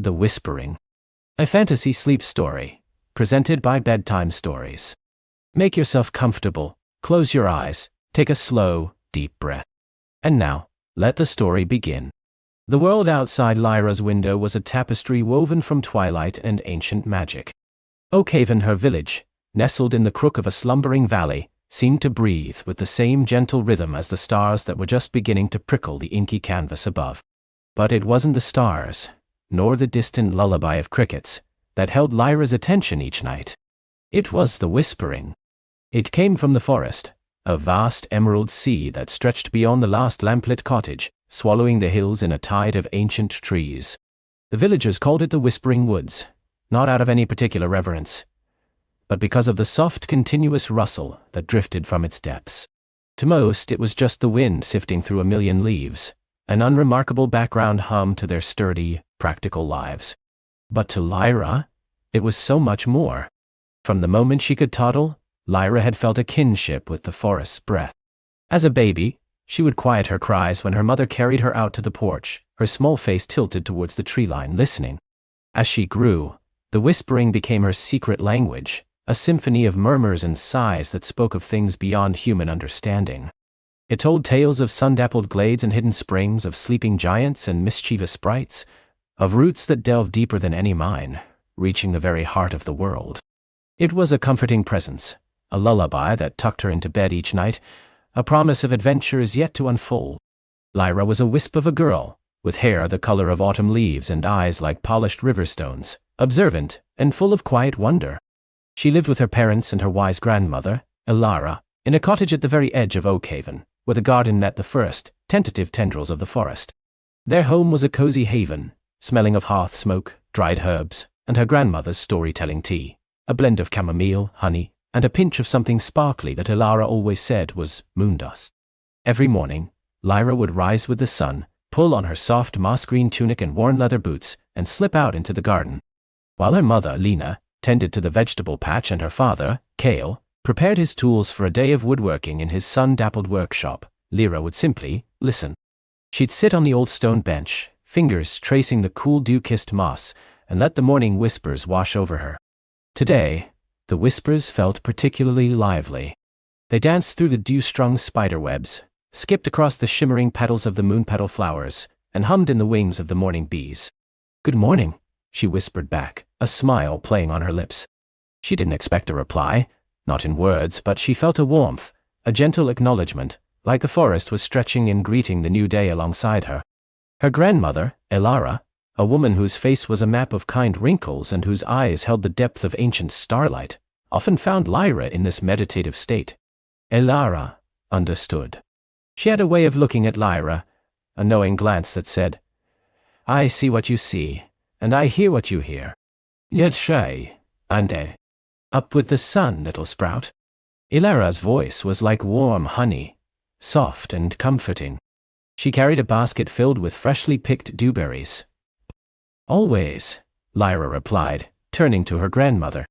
The Whispering, a fantasy sleep story, presented by Bedtime Stories. Make yourself comfortable, close your eyes, take a slow, deep breath. And now, let the story begin. The world outside Lyra's window was a tapestry woven from twilight and ancient magic. Oakhaven, her village, nestled in the crook of a slumbering valley, seemed to breathe with the same gentle rhythm as the stars that were just beginning to prickle the inky canvas above. But it wasn't the stars, nor the distant lullaby of crickets, that held Lyra's attention each night. It was the whispering. It came from the forest, a vast emerald sea that stretched beyond the last lamplit cottage, swallowing the hills in a tide of ancient trees. The villagers called it the Whispering Woods, not out of any particular reverence, but because of the soft, continuous rustle that drifted from its depths. To most, it was just the wind sifting through a million leaves, an unremarkable background hum to their sturdy, practical lives. But to Lyra, it was so much more. From the moment she could toddle, Lyra had felt a kinship with the forest's breath. As a baby, she would quiet her cries when her mother carried her out to the porch, her small face tilted towards the tree line, listening. As she grew, the whispering became her secret language, a symphony of murmurs and sighs that spoke of things beyond human understanding. It told tales of sun-dappled glades and hidden springs, of sleeping giants and mischievous sprites, of roots that delved deeper than any mine, reaching the very heart of the world. It was a comforting presence, a lullaby that tucked her into bed each night, a promise of adventures yet to unfold. Lyra was a wisp of a girl, with hair the color of autumn leaves and eyes like polished river stones, observant and full of quiet wonder. She lived with her parents and her wise grandmother, Lyra, in a cottage at the very edge of Oakhaven, where the garden met the first, tentative tendrils of the forest. Their home was a cozy haven, smelling of hearth smoke, dried herbs, and her grandmother's storytelling tea, a blend of chamomile, honey, and a pinch of something sparkly that Lyra always said was moondust. Every morning, Lyra would rise with the sun, pull on her soft moss-green tunic and worn leather boots, and slip out into the garden. While her mother, Lena, tended to the vegetable patch and her father, Kale, prepared his tools for a day of woodworking in his sun-dappled workshop, Lyra would simply listen. She'd sit on the old stone bench, fingers tracing the cool dew-kissed moss, and let the morning whispers wash over her. Today, the whispers felt particularly lively. They danced through the dew-strung spiderwebs, skipped across the shimmering petals of the moon-petal flowers, and hummed in the wings of the morning bees. "Good morning," she whispered back, a smile playing on her lips. She didn't expect a reply, not in words, but she felt a warmth, a gentle acknowledgement, like the forest was stretching in greeting the new day alongside her. Her grandmother, Lyra, a woman whose face was a map of kind wrinkles and whose eyes held the depth of ancient starlight, often found Lyra in this meditative state. Lyra understood. She had a way of looking at Lyra, a knowing glance that said, "I see what you see, and I hear what you hear. Yet shy, ante. Up with the sun, little sprout." Lyra's voice was like warm honey, soft and comforting. She carried a basket filled with freshly picked dewberries. "Always," Lyra replied, turning to her grandmother.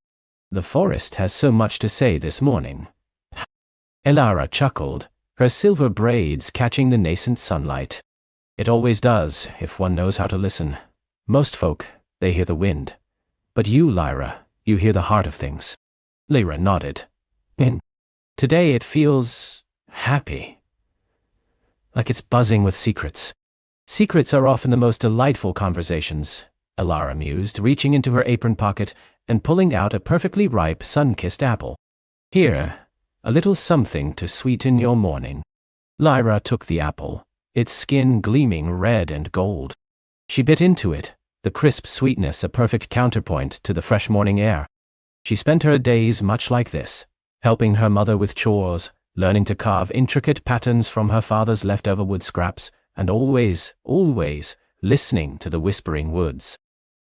"The forest has so much to say this morning." Lyra chuckled, her silver braids catching the nascent sunlight. "It always does, if one knows how to listen. Most folk, they hear the wind. But you, Lyra, you hear the heart of things." Lyra nodded. "Today it feels happy. Like it's buzzing with secrets." "Secrets are often the most delightful conversations," Lyra mused, reaching into her apron pocket and pulling out a perfectly ripe, sun-kissed apple. "Here, a little something to sweeten your morning." Lyra took the apple, its skin gleaming red and gold. She bit into it, the crisp sweetness a perfect counterpoint to the fresh morning air. She spent her days much like this, helping her mother with chores, learning to carve intricate patterns from her father's leftover wood scraps, and always listening to the whispering woods.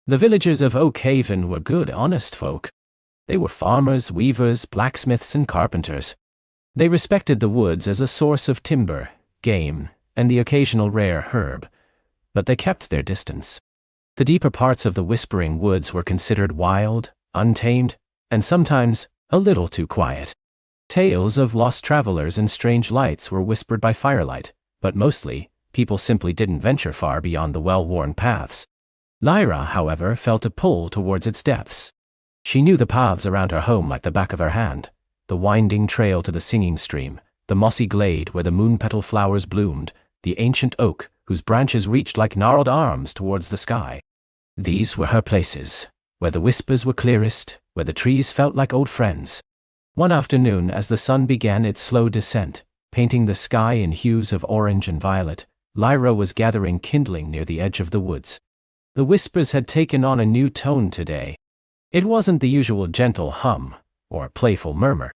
The villagers of Oakhaven were good, honest folk. They were farmers, weavers, blacksmiths, and carpenters. They respected the woods as a source of timber, game, and the occasional rare herb, but they kept their distance. The deeper parts of the Whispering Woods were considered wild, untamed, and sometimes a little too quiet. Tales of lost travelers and strange lights were whispered by firelight, but mostly, people simply didn't venture far beyond the well-worn paths. Lyra, however, felt a pull towards its depths. She knew the paths around her home like the back of her hand, the winding trail to the singing stream, the mossy glade where the moon-petal flowers bloomed, the ancient oak whose branches reached like gnarled arms towards the sky. These were her places, where the whispers were clearest, where the trees felt like old friends. One afternoon, as the sun began its slow descent, painting the sky in hues of orange and violet, Lyra was gathering kindling near the edge of the woods. The whispers had taken on a new tone today. It wasn't the usual gentle hum or playful murmur.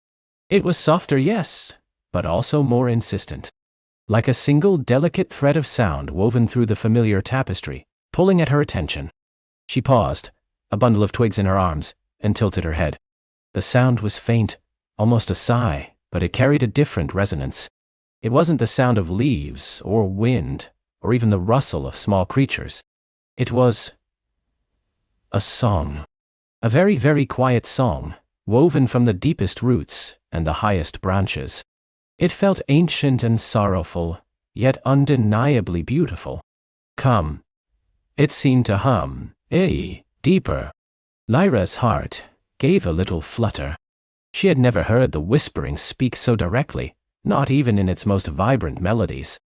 It was softer, yes, but also more insistent. Like a single delicate thread of sound woven through the familiar tapestry, pulling at her attention. She paused, a bundle of twigs in her arms, and tilted her head. The sound was faint, almost a sigh, but it carried a different resonance. It wasn't the sound of leaves or wind, or even the rustle of small creatures. It was a song. A very, very quiet song, woven from the deepest roots and the highest branches. It felt ancient and sorrowful, yet undeniably beautiful. Come. It seemed to hum, deeper. Lyra's heart gave a little flutter. She had never heard the whispering speak so directly, not even in its most vibrant melodies.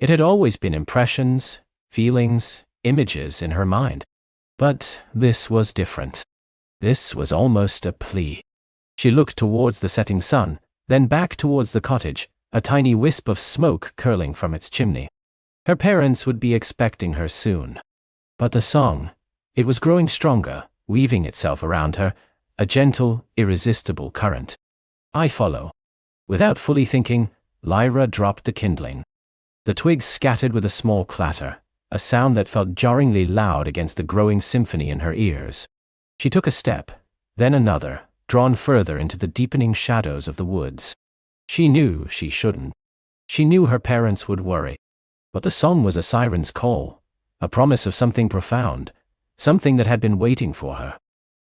It had always been impressions, feelings, images in her mind. But this was different. This was almost a plea. She looked towards the setting sun, then back towards the cottage, a tiny wisp of smoke curling from its chimney. Her parents would be expecting her soon. But the song, it was growing stronger, weaving itself around her, a gentle, irresistible current. I follow. Without fully thinking, Lyra dropped the kindling. The twigs scattered with a small clatter, a sound that felt jarringly loud against the growing symphony in her ears. She took a step, then another, drawn further into the deepening shadows of the woods. She knew she shouldn't. She knew her parents would worry. But the song was a siren's call, a promise of something profound, something that had been waiting for her.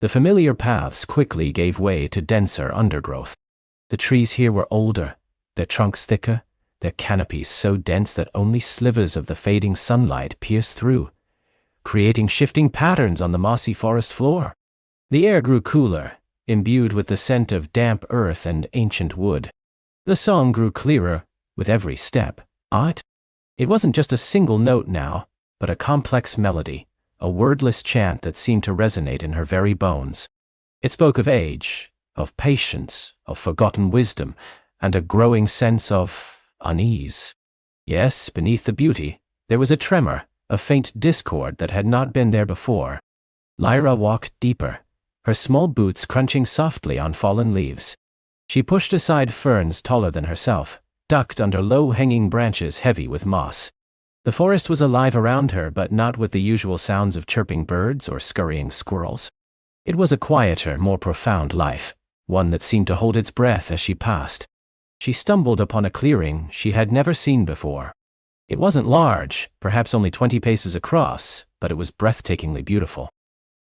The familiar paths quickly gave way to denser undergrowth. The trees here were older, their trunks thicker, their canopies so dense that only slivers of the fading sunlight pierced through, creating shifting patterns on the mossy forest floor. The air grew cooler, imbued with the scent of damp earth and ancient wood. The song grew clearer with every step. It wasn't just a single note now, but a complex melody, a wordless chant that seemed to resonate in her very bones. It spoke of age, of patience, of forgotten wisdom, and a growing sense of unease. Yes, beneath the beauty, there was a tremor, a faint discord that had not been there before. Lyra walked deeper, her small boots crunching softly on fallen leaves. She pushed aside ferns taller than herself, ducked under low-hanging branches heavy with moss. The forest was alive around her, but not with the usual sounds of chirping birds or scurrying squirrels. It was a quieter, more profound life, one that seemed to hold its breath as she passed. She stumbled upon a clearing she had never seen before. It wasn't large, perhaps only 20 paces across, but it was breathtakingly beautiful.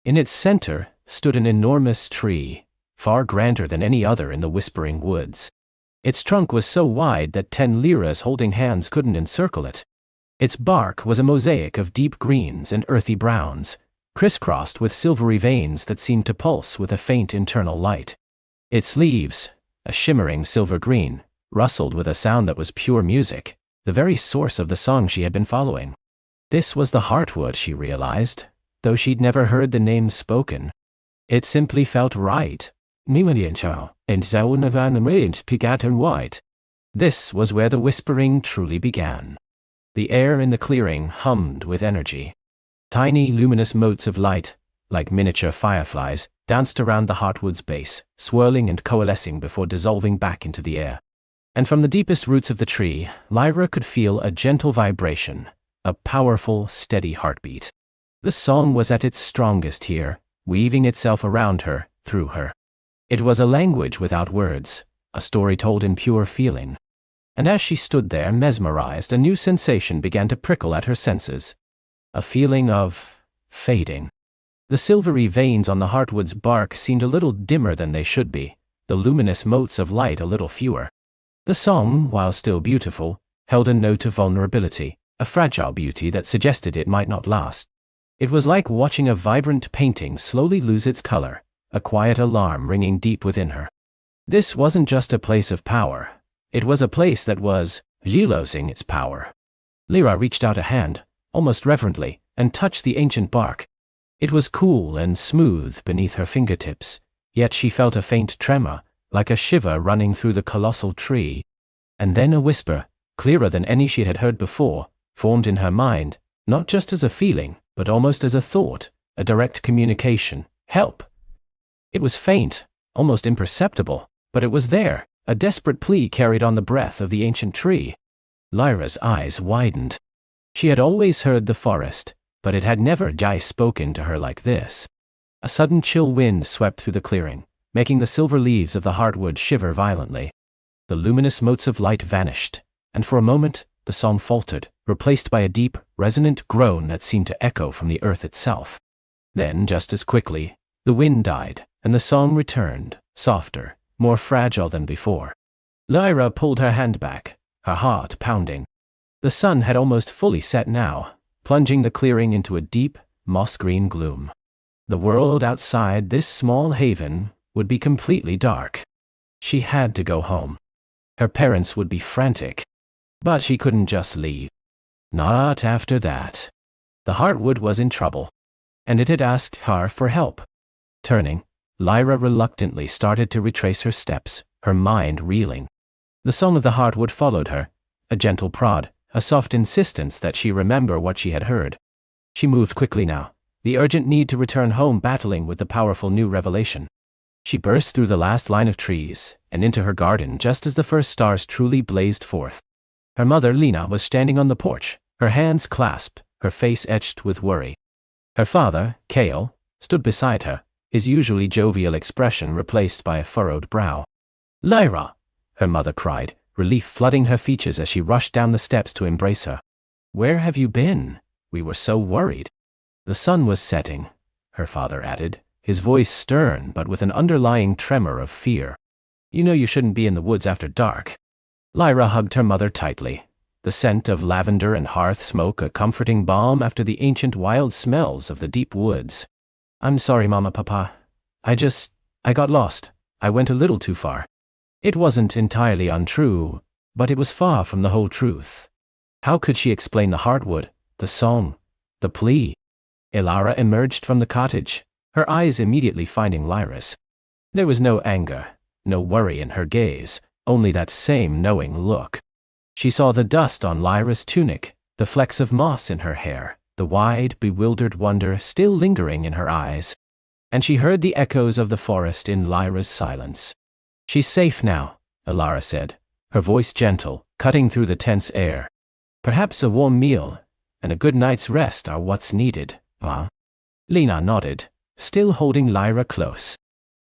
In its center stood an enormous tree, far grander than any other in the whispering woods. Its trunk was so wide that 10 Lyras holding hands couldn't encircle it. Its bark was a mosaic of deep greens and earthy browns, crisscrossed with silvery veins that seemed to pulse with a faint internal light. Its leaves, a shimmering silver green, rustled with a sound that was pure music, the very source of the song she had been following. This was the heartwood, she realized, though she'd never heard the name spoken. It simply felt right. This was where the whispering truly began. The air in the clearing hummed with energy. Tiny luminous motes of light, like miniature fireflies, danced around the heartwood's base, swirling and coalescing before dissolving back into the air. And from the deepest roots of the tree, Lyra could feel a gentle vibration, a powerful, steady heartbeat. The song was at its strongest here, weaving itself around her, through her. It was a language without words, a story told in pure feeling. And as she stood there mesmerized, a new sensation began to prickle at her senses. A feeling of fading. The silvery veins on the heartwood's bark seemed a little dimmer than they should be, the luminous motes of light a little fewer. The song, while still beautiful, held a note of vulnerability, a fragile beauty that suggested it might not last. It was like watching a vibrant painting slowly lose its color, a quiet alarm ringing deep within her. This wasn't just a place of power. It was a place that was losing its power. Lyra reached out a hand, almost reverently, and touched the ancient bark. It was cool and smooth beneath her fingertips, yet she felt a faint tremor, like a shiver running through the colossal tree. And then a whisper, clearer than any she had heard before, formed in her mind, not just as a feeling, but almost as a thought, a direct communication. Help! It was faint, almost imperceptible, but it was there, a desperate plea carried on the breath of the ancient tree. Lyra's eyes widened. She had always heard the forest, but it had never spoken to her like this. A sudden chill wind swept through the clearing, making the silver leaves of the hardwood shiver violently. The luminous motes of light vanished, and for a moment, the song faltered, replaced by a deep, resonant groan that seemed to echo from the earth itself. Then, just as quickly, the wind died, and the song returned, softer, more fragile than before. Lyra pulled her hand back, her heart pounding. The sun had almost fully set now, plunging the clearing into a deep, moss-green gloom. The world outside this small haven would be completely dark. She had to go home. Her parents would be frantic. But she couldn't just leave. Not after that. The Heartwood was in trouble, and it had asked her for help. Turning, Lyra reluctantly started to retrace her steps, her mind reeling. The song of the Heartwood followed her, a gentle prod, a soft insistence that she remember what she had heard. She moved quickly now, the urgent need to return home battling with the powerful new revelation. She burst through the last line of trees, and into her garden just as the first stars truly blazed forth. Her mother, Lena, was standing on the porch, her hands clasped, her face etched with worry. Her father, Cale, stood beside her, his usually jovial expression replaced by a furrowed brow. "Lyra!" her mother cried, relief flooding her features as she rushed down the steps to embrace her. "Where have you been? We were so worried." "The sun was setting," her father added, his voice stern but with an underlying tremor of fear. "You know you shouldn't be in the woods after dark." Lyra hugged her mother tightly, the scent of lavender and hearth smoke a comforting balm after the ancient wild smells of the deep woods. "I'm sorry, Mama, Papa. I got lost. I went a little too far." It wasn't entirely untrue, but it was far from the whole truth. How could she explain the Heartwood, the song, the plea? Lyra emerged from the cottage, her eyes immediately finding Lyra's. There was no anger, no worry in her gaze, only that same knowing look. She saw the dust on Lyra's tunic, the flecks of moss in her hair, the wide, bewildered wonder still lingering in her eyes. And she heard the echoes of the forest in Lyra's silence. "She's safe now," Lyra said, her voice gentle, cutting through the tense air. "Perhaps a warm meal and a good night's rest are what's needed, huh?" Lena nodded, still holding Lyra close.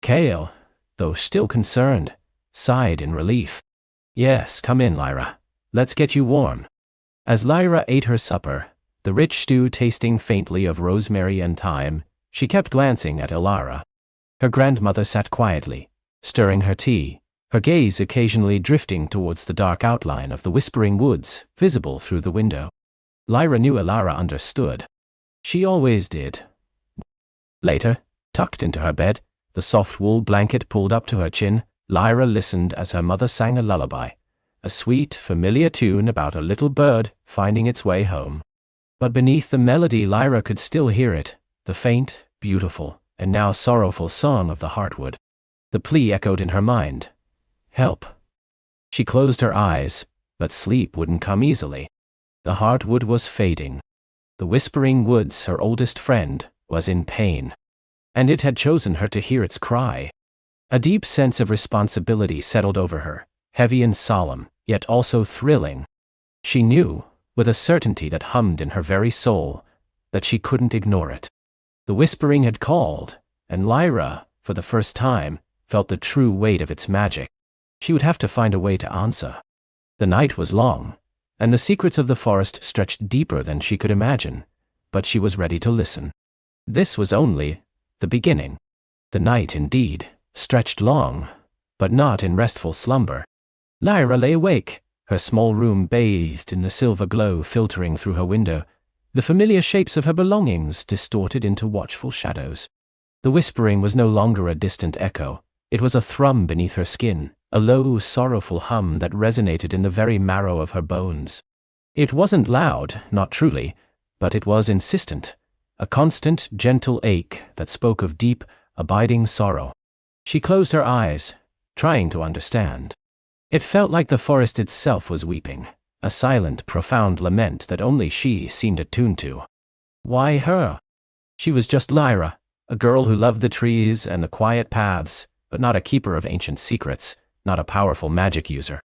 Cale, though still concerned, sighed in relief. "Yes, come in, Lyra. Let's get you warm." As Lyra ate her supper, the rich stew tasting faintly of rosemary and thyme, she kept glancing at Lyra. Her grandmother sat quietly, stirring her tea, her gaze occasionally drifting towards the dark outline of the whispering woods, visible through the window. Lyra knew Lyra understood. She always did. Later, tucked into her bed, the soft wool blanket pulled up to her chin, Lyra listened as her mother sang a lullaby, a sweet, familiar tune about a little bird finding its way home. But beneath the melody Lyra could still hear it, the faint, beautiful, and now sorrowful song of the Heartwood. The plea echoed in her mind. Help. She closed her eyes, but sleep wouldn't come easily. The Heartwood was fading. The whispering woods, her oldest friend, was in pain. And it had chosen her to hear its cry. A deep sense of responsibility settled over her, heavy and solemn, yet also thrilling. She knew, with a certainty that hummed in her very soul, that she couldn't ignore it. The whispering had called, and Lyra, for the first time, felt the true weight of its magic. She would have to find a way to answer. The night was long, and the secrets of the forest stretched deeper than she could imagine, but she was ready to listen. This was only the beginning. The night, indeed, stretched long, but not in restful slumber. Lyra lay awake, her small room bathed in the silver glow filtering through her window, the familiar shapes of her belongings distorted into watchful shadows. The whispering was no longer a distant echo. It was a thrum beneath her skin, a low, sorrowful hum that resonated in the very marrow of her bones. It wasn't loud, not truly, but it was insistent, a constant, gentle ache that spoke of deep, abiding sorrow. She closed her eyes, trying to understand. It felt like the forest itself was weeping, a silent, profound lament that only she seemed attuned to. Why her? She was just Lyra, a girl who loved the trees and the quiet paths, but not a keeper of ancient secrets, not a powerful magic user.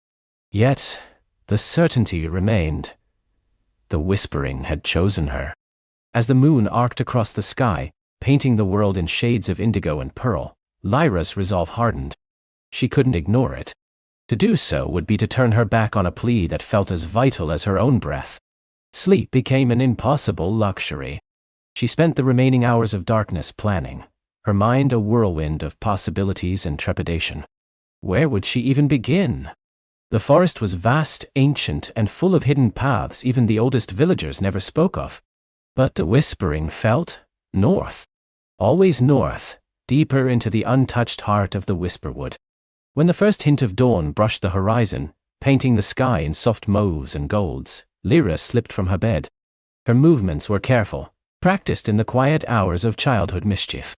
Yet, the certainty remained. The whispering had chosen her. As the moon arced across the sky, painting the world in shades of indigo and pearl, Lyra's resolve hardened. She couldn't ignore it. To do so would be to turn her back on a plea that felt as vital as her own breath. Sleep became an impossible luxury. She spent the remaining hours of darkness planning, her mind a whirlwind of possibilities and trepidation. Where would she even begin? The forest was vast, ancient, and full of hidden paths even the oldest villagers never spoke of. But the whispering felt north. Always north, deeper into the untouched heart of the whisperwood. When the first hint of dawn brushed the horizon, painting the sky in soft mauves and golds, Lyra slipped from her bed. Her movements were careful, practiced in the quiet hours of childhood mischief.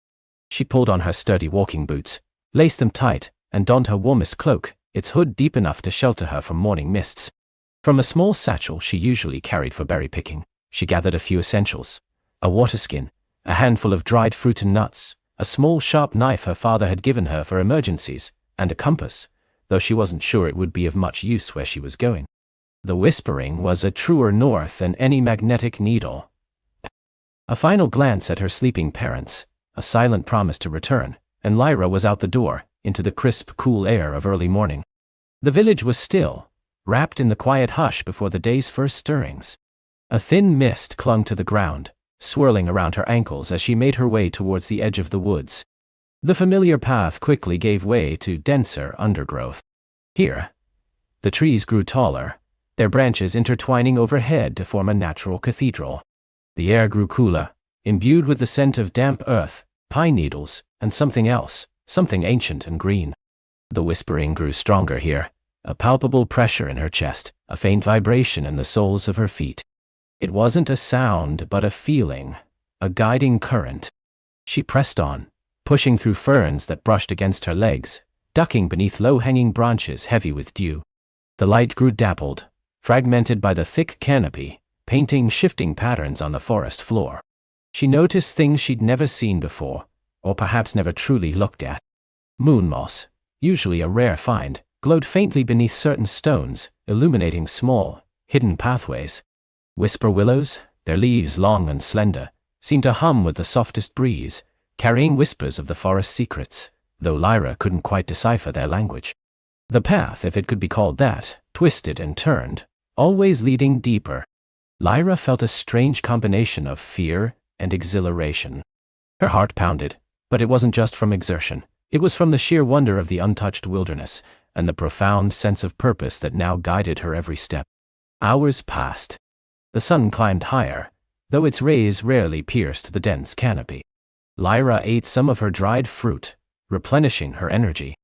She pulled on her sturdy walking boots, laced them tight, and donned her warmest cloak, its hood deep enough to shelter her from morning mists. From a small satchel she usually carried for berry picking, she gathered a few essentials: a water skin, a handful of dried fruit and nuts, a small sharp knife her father had given her for emergencies, and a compass, though she wasn't sure it would be of much use where she was going. The whispering was a truer north than any magnetic needle. A final glance at her sleeping parents, a silent promise to return, and Lyra was out the door, into the crisp, cool air of early morning. The village was still, wrapped in the quiet hush before the day's first stirrings. A thin mist clung to the ground, swirling around her ankles as she made her way towards the edge of the woods. The familiar path quickly gave way to denser undergrowth. Here, the trees grew taller, their branches intertwining overhead to form a natural cathedral. The air grew cooler, imbued with the scent of damp earth, pine needles, and something else, something ancient and green. The whispering grew stronger here, a palpable pressure in her chest, a faint vibration in the soles of her feet. It wasn't a sound, but a feeling, a guiding current. She pressed on, pushing through ferns that brushed against her legs, ducking beneath low-hanging branches heavy with dew. The light grew dappled, fragmented by the thick canopy, painting shifting patterns on the forest floor. She noticed things she'd never seen before, or perhaps never truly looked at. Moon moss, usually a rare find, glowed faintly beneath certain stones, illuminating small, hidden pathways. Whisper willows, their leaves long and slender, seemed to hum with the softest breeze, carrying whispers of the forest's secrets, though Lyra couldn't quite decipher their language. The path, if it could be called that, twisted and turned, always leading deeper. Lyra felt a strange combination of fear and exhilaration. Her heart pounded, but it wasn't just from exertion. It was from the sheer wonder of the untouched wilderness, and the profound sense of purpose that now guided her every step. Hours passed. The sun climbed higher, though its rays rarely pierced the dense canopy. Lyra ate some of her dried fruit, replenishing her energy.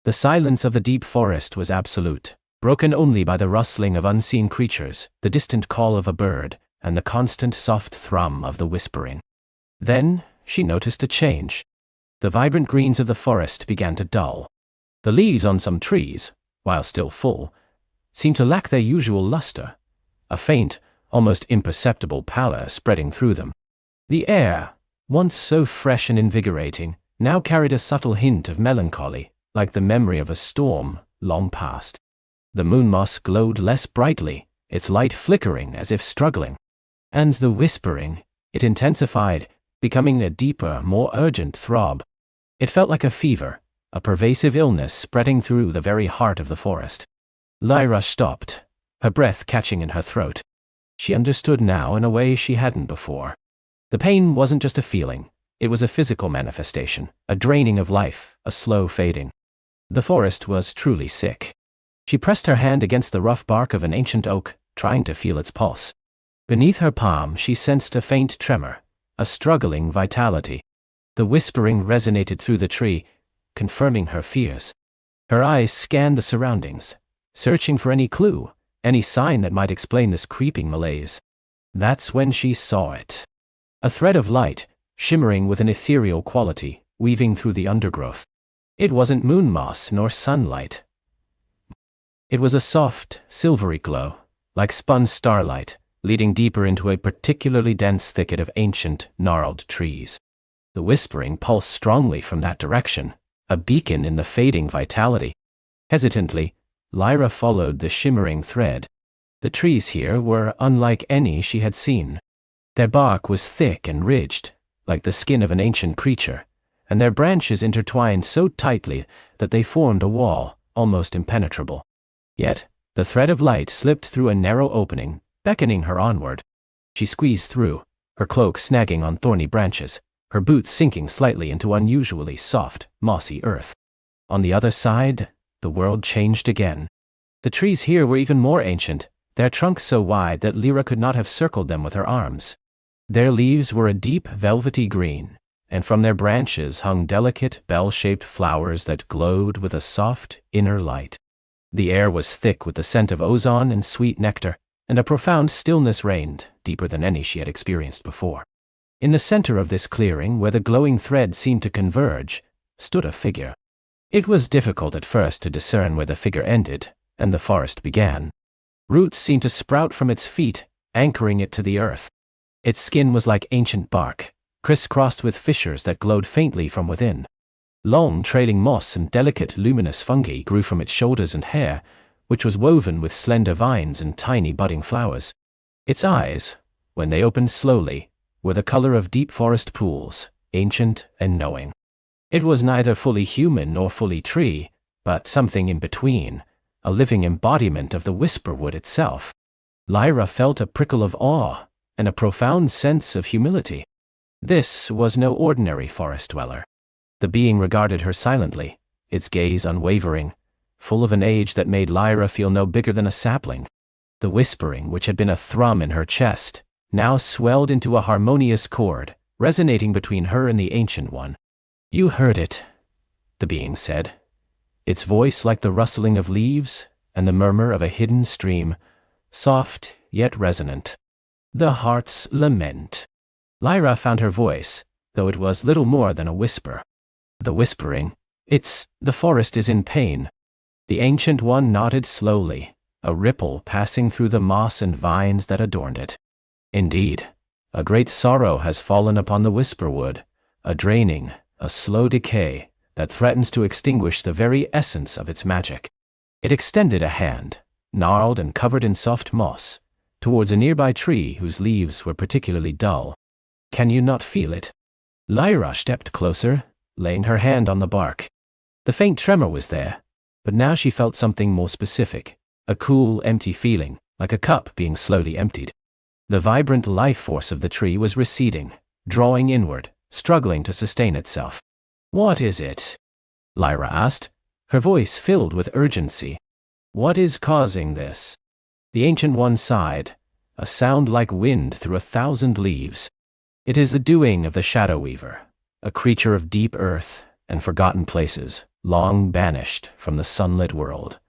The silence of the deep forest was absolute, broken only by the rustling of unseen creatures, the distant call of a bird, and the constant soft thrum of the whispering. Then, she noticed a change. The vibrant greens of the forest began to dull. The leaves on some trees, while still full, seemed to lack their usual luster, a faint, almost imperceptible pallor spreading through them. The air, once so fresh and invigorating, now carried a subtle hint of melancholy, like the memory of a storm long past. The moon moss glowed less brightly, its light flickering as if struggling. And the whispering, it intensified, becoming a deeper, more urgent throb. It felt like a fever, a pervasive illness spreading through the very heart of the forest. Lyra stopped, her breath catching in her throat. She understood now in a way she hadn't before. The pain wasn't just a feeling, it was a physical manifestation, a draining of life, a slow fading. The forest was truly sick. She pressed her hand against the rough bark of an ancient oak, trying to feel its pulse. Beneath her palm she sensed a faint tremor, a struggling vitality. The whispering resonated through the tree, confirming her fears. Her eyes scanned the surroundings, searching for any clue, any sign that might explain this creeping malaise. That's when she saw it. A thread of light, shimmering with an ethereal quality, weaving through the undergrowth. It wasn't moon moss nor sunlight. It was a soft, silvery glow, like spun starlight, leading deeper into a particularly dense thicket of ancient, gnarled trees. The whispering pulsed strongly from that direction, a beacon in the fading vitality. Hesitantly, Lyra followed the shimmering thread. The trees here were unlike any she had seen. Their bark was thick and ridged, like the skin of an ancient creature, and their branches intertwined so tightly that they formed a wall, almost impenetrable. Yet, the thread of light slipped through a narrow opening, beckoning her onward. She squeezed through, her cloak snagging on thorny branches, her boots sinking slightly into unusually soft, mossy earth. On the other side, the world changed again. The trees here were even more ancient, their trunks so wide that Lyra could not have circled them with her arms. Their leaves were a deep velvety green, and from their branches hung delicate bell-shaped flowers that glowed with a soft, inner light. The air was thick with the scent of ozone and sweet nectar, and a profound stillness reigned, deeper than any she had experienced before. In the center of this clearing, where the glowing thread seemed to converge, stood a figure. It was difficult at first to discern where the figure ended and the forest began. Roots seemed to sprout from its feet, anchoring it to the earth. Its skin was like ancient bark, crisscrossed with fissures that glowed faintly from within. Long trailing moss and delicate luminous fungi grew from its shoulders and hair, which was woven with slender vines and tiny budding flowers. Its eyes, when they opened slowly, were the color of deep forest pools, ancient and knowing. It was neither fully human nor fully tree, but something in between, a living embodiment of the whisperwood itself. Lyra felt a prickle of awe and a profound sense of humility. This was no ordinary forest dweller. The being regarded her silently, its gaze unwavering, full of an age that made Lyra feel no bigger than a sapling. The whispering, which had been a thrum in her chest, now swelled into a harmonious chord, resonating between her and the Ancient One. "You heard it," the being said, its voice like the rustling of leaves and the murmur of a hidden stream, soft yet resonant. "The heart's lament." Lyra found her voice, though it was little more than a whisper. The whispering, "The forest is in pain." The Ancient One nodded slowly, a ripple passing through the moss and vines that adorned it. "Indeed, a great sorrow has fallen upon the whisperwood, a draining, a slow decay that threatens to extinguish the very essence of its magic." It extended a hand, gnarled and covered in soft moss, towards a nearby tree whose leaves were particularly dull. "Can you not feel it?" Lyra stepped closer, laying her hand on the bark. The faint tremor was there, but now she felt something more specific, a cool, empty feeling, like a cup being slowly emptied. The vibrant life force of the tree was receding, drawing inward, struggling to sustain itself. "What is it?" Lyra asked, her voice filled with urgency. "What is causing this?" The Ancient One sighed, a sound like wind through 1,000 leaves. "It is the doing of the Shadow Weaver, a creature of deep earth and forgotten places, long banished from the sunlit world.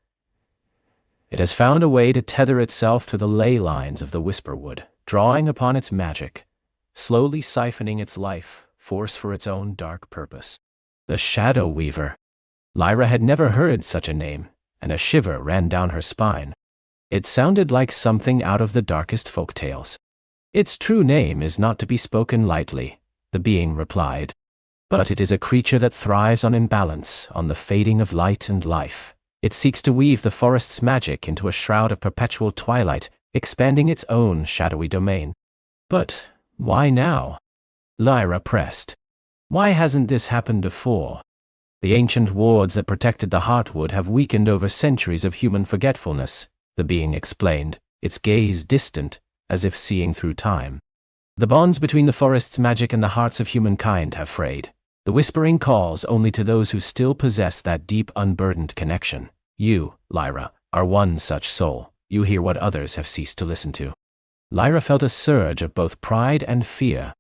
It has found a way to tether itself to the ley lines of the whisperwood, drawing upon its magic, slowly siphoning its life force for its own dark purpose." The Shadow Weaver. Lyra had never heard such a name, and a shiver ran down her spine. It sounded like something out of the darkest folk tales. "Its true name is not to be spoken lightly," the being replied. "But it is a creature that thrives on imbalance, on the fading of light and life. It seeks to weave the forest's magic into a shroud of perpetual twilight, expanding its own shadowy domain." "But why now?" Lyra pressed. "Why hasn't this happened before?" "The ancient wards that protected the heartwood have weakened over centuries of human forgetfulness," the being explained, its gaze distant, as if seeing through time. "The bonds between the forest's magic and the hearts of humankind have frayed. The whispering calls only to those who still possess that deep, unburdened connection. You, Lyra, are one such soul. You hear what others have ceased to listen to." Lyra felt a surge of both pride and fear.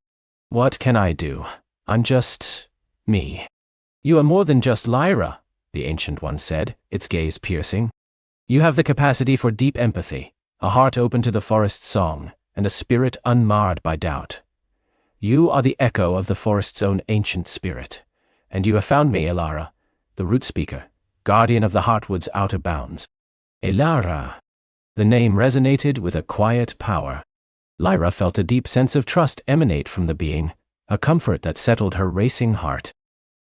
What can I do? I'm just me. You are more than just Lyra, the Ancient One said, its gaze piercing. You have the capacity for deep empathy, a heart open to the forest's song, and a spirit unmarred by doubt. You are the echo of the forest's own ancient spirit, and you have found me, Lyra, the root speaker, guardian of the heartwood's outer bounds. Lyra. The name resonated with a quiet power. Lyra felt a deep sense of trust emanate from the being, a comfort that settled her racing heart.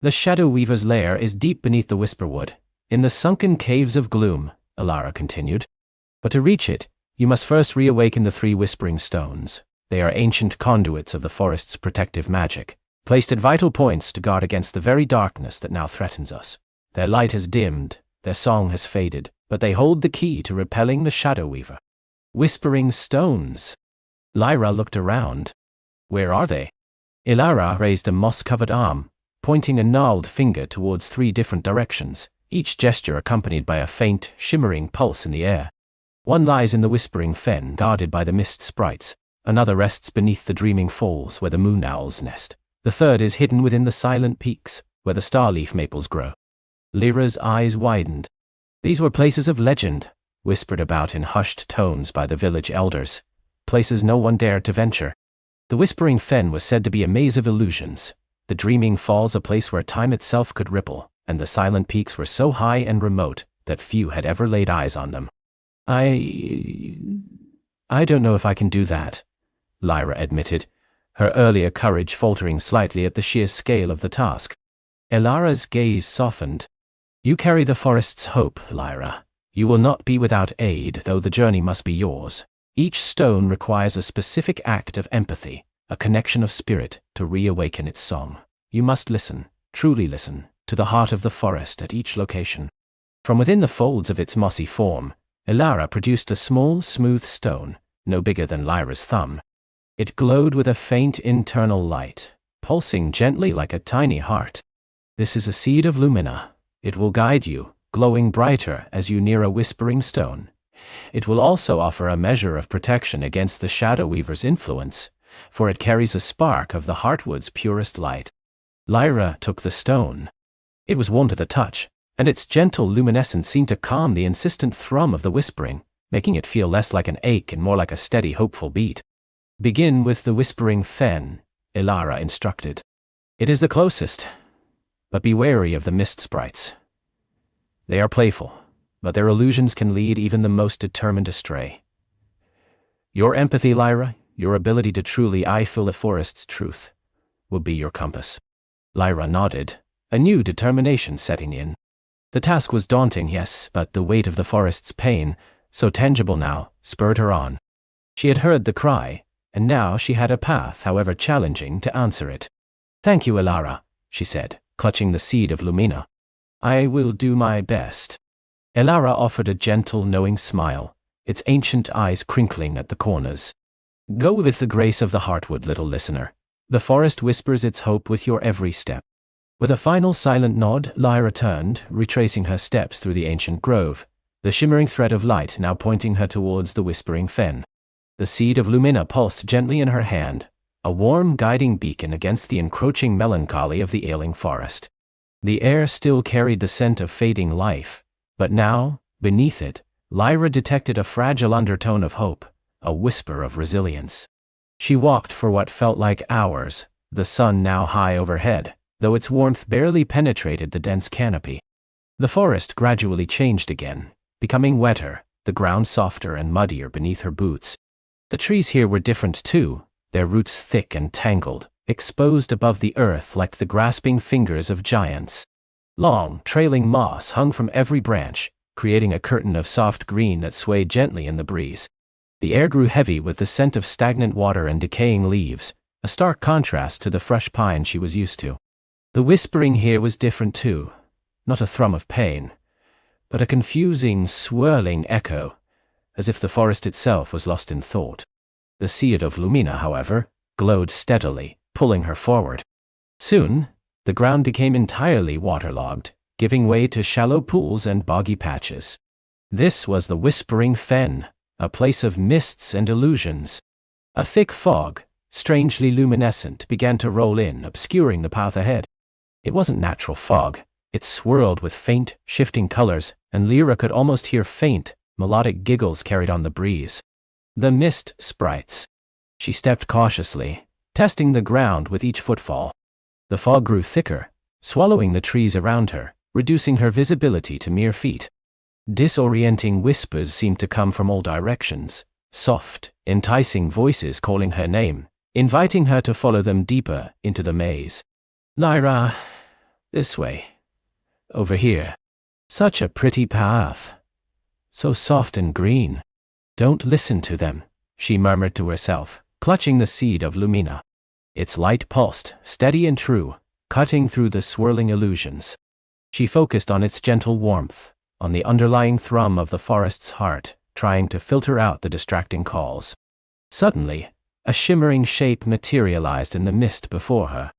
The Shadow Weaver's lair is deep beneath the Whisperwood, in the sunken caves of gloom, Lyra continued. But to reach it, you must first reawaken the 3 whispering stones. They are ancient conduits of the forest's protective magic, placed at vital points to guard against the very darkness that now threatens us. Their light has dimmed, their song has faded, but they hold the key to repelling the Shadow Weaver. Whispering stones. Lyra looked around. Where are they? Lyra raised a moss-covered arm, pointing a gnarled finger towards 3 different directions, each gesture accompanied by a faint, shimmering pulse in the air. One lies in the Whispering Fen, guarded by the mist sprites. Another rests beneath the Dreaming Falls, where the moon owls nest. The third is hidden within the Silent Peaks, where the starleaf maples grow. Lyra's eyes widened. These were places of legend, whispered about in hushed tones by the village elders, places no one dared to venture. The Whispering Fen was said to be a maze of illusions, the Dreaming Falls a place where time itself could ripple, and the Silent Peaks were so high and remote that few had ever laid eyes on them. I don't know if I can do that, Lyra admitted, her earlier courage faltering slightly at the sheer scale of the task. Lyra's gaze softened. You carry the forest's hope, Lyra. You will not be without aid, though the journey must be yours. Each stone requires a specific act of empathy, a connection of spirit, to reawaken its song. You must listen, truly listen, to the heart of the forest at each location. From within the folds of its mossy form, Lyra produced a small, smooth stone, no bigger than Lyra's thumb. It glowed with a faint internal light, pulsing gently like a tiny heart. This is a seed of Lumina. It will guide you, glowing brighter as you near a whispering stone. It will also offer a measure of protection against the Shadow Weaver's influence, for it carries a spark of the Heartwood's purest light. Lyra took the stone. It was warm to the touch, and its gentle luminescence seemed to calm the insistent thrum of the whispering, making it feel less like an ache and more like a steady, hopeful beat. Begin with the Whispering Fen, Lyra instructed. It is the closest, but be wary of the mist sprites. They are playful, but their illusions can lead even the most determined astray. Your empathy, Lyra, your ability to truly feel the forest's truth, will be your compass. Lyra nodded, a new determination setting in. The task was daunting, yes, but the weight of the forest's pain, so tangible now, spurred her on. She had heard the cry, and now she had a path, however challenging, to answer it. Thank you, Lyra, she said, clutching the seed of Lumina. I will do my best. Lyra offered a gentle, knowing smile, its ancient eyes crinkling at the corners. Go with the grace of the Heartwood, little listener. The forest whispers its hope with your every step. With a final silent nod, Lyra turned, retracing her steps through the ancient grove, the shimmering thread of light now pointing her towards the Whispering Fen. The seed of Lumina pulsed gently in her hand, a warm, guiding beacon against the encroaching melancholy of the ailing forest. The air still carried the scent of fading life, but now, beneath it, Lyra detected a fragile undertone of hope, a whisper of resilience. She walked for what felt like hours, the sun now high overhead, though its warmth barely penetrated the dense canopy. The forest gradually changed again, becoming wetter, the ground softer and muddier beneath her boots. The trees here were different too, their roots thick and tangled, exposed above the earth like the grasping fingers of giants. Long, trailing moss hung from every branch, creating a curtain of soft green that swayed gently in the breeze. The air grew heavy with the scent of stagnant water and decaying leaves, a stark contrast to the fresh pine she was used to. The whispering here was different too, not a thrum of pain, but a confusing, swirling echo, as if the forest itself was lost in thought. The seed of Lumina, however, glowed steadily, pulling her forward. Soon, the ground became entirely waterlogged, giving way to shallow pools and boggy patches. This was the Whispering Fen, a place of mists and illusions. A thick fog, strangely luminescent, began to roll in, obscuring the path ahead. It wasn't natural fog. It swirled with faint, shifting colors, and Lyra could almost hear faint, melodic giggles carried on the breeze. The mist sprites. She stepped cautiously, testing the ground with each footfall. The fog grew thicker, swallowing the trees around her, reducing her visibility to mere feet. Disorienting whispers seemed to come from all directions, soft, enticing voices calling her name, inviting her to follow them deeper into the maze. Lyra, this way. Over here. Such a pretty path. So soft and green. Don't listen to them, she murmured to herself, clutching the seed of Lumina. Its light pulsed, steady and true, cutting through the swirling illusions. She focused on its gentle warmth, on the underlying thrum of the forest's heart, trying to filter out the distracting calls. Suddenly, a shimmering shape materialized in the mist before her.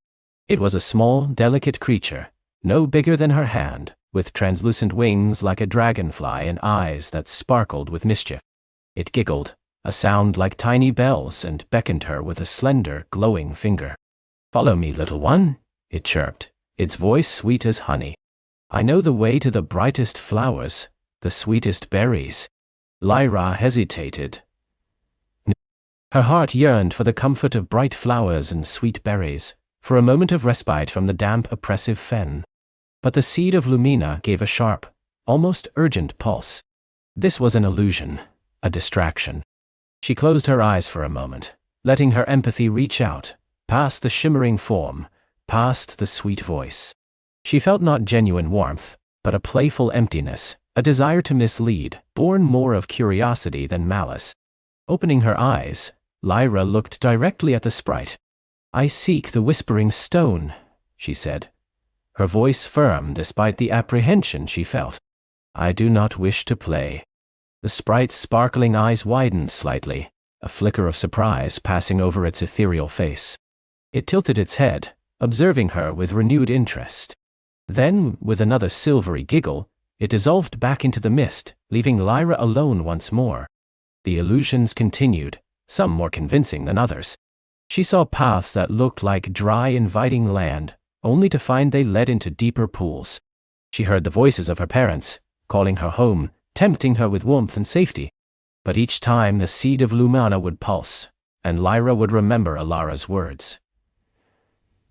It was a small, delicate creature, no bigger than her hand, with translucent wings like a dragonfly and eyes that sparkled with mischief. It giggled, a sound like tiny bells, and beckoned her with a slender, glowing finger. "Follow me, little one," it chirped, its voice sweet as honey. "I know the way to the brightest flowers, the sweetest berries." Lyra hesitated. Her heart yearned for the comfort of bright flowers and sweet berries, for a moment of respite from the damp, oppressive fen. But the seed of Lumina gave a sharp, almost urgent pulse. This was an illusion, a distraction. She closed her eyes for a moment, letting her empathy reach out, past the shimmering form, past the sweet voice. She felt not genuine warmth, but a playful emptiness, a desire to mislead, born more of curiosity than malice. Opening her eyes, Lyra looked directly at the sprite. "I seek the whispering stone," she said, her voice firm despite the apprehension she felt. "I do not wish to play." The sprite's sparkling eyes widened slightly, a flicker of surprise passing over its ethereal face. It tilted its head, observing her with renewed interest. Then, with another silvery giggle, it dissolved back into the mist, leaving Lyra alone once more. The illusions continued, some more convincing than others. She saw paths that looked like dry, inviting land, only to find they led into deeper pools. She heard the voices of her parents, calling her home, tempting her with warmth and safety. But each time the seed of Lumina would pulse, and Lyra would remember Alara's words.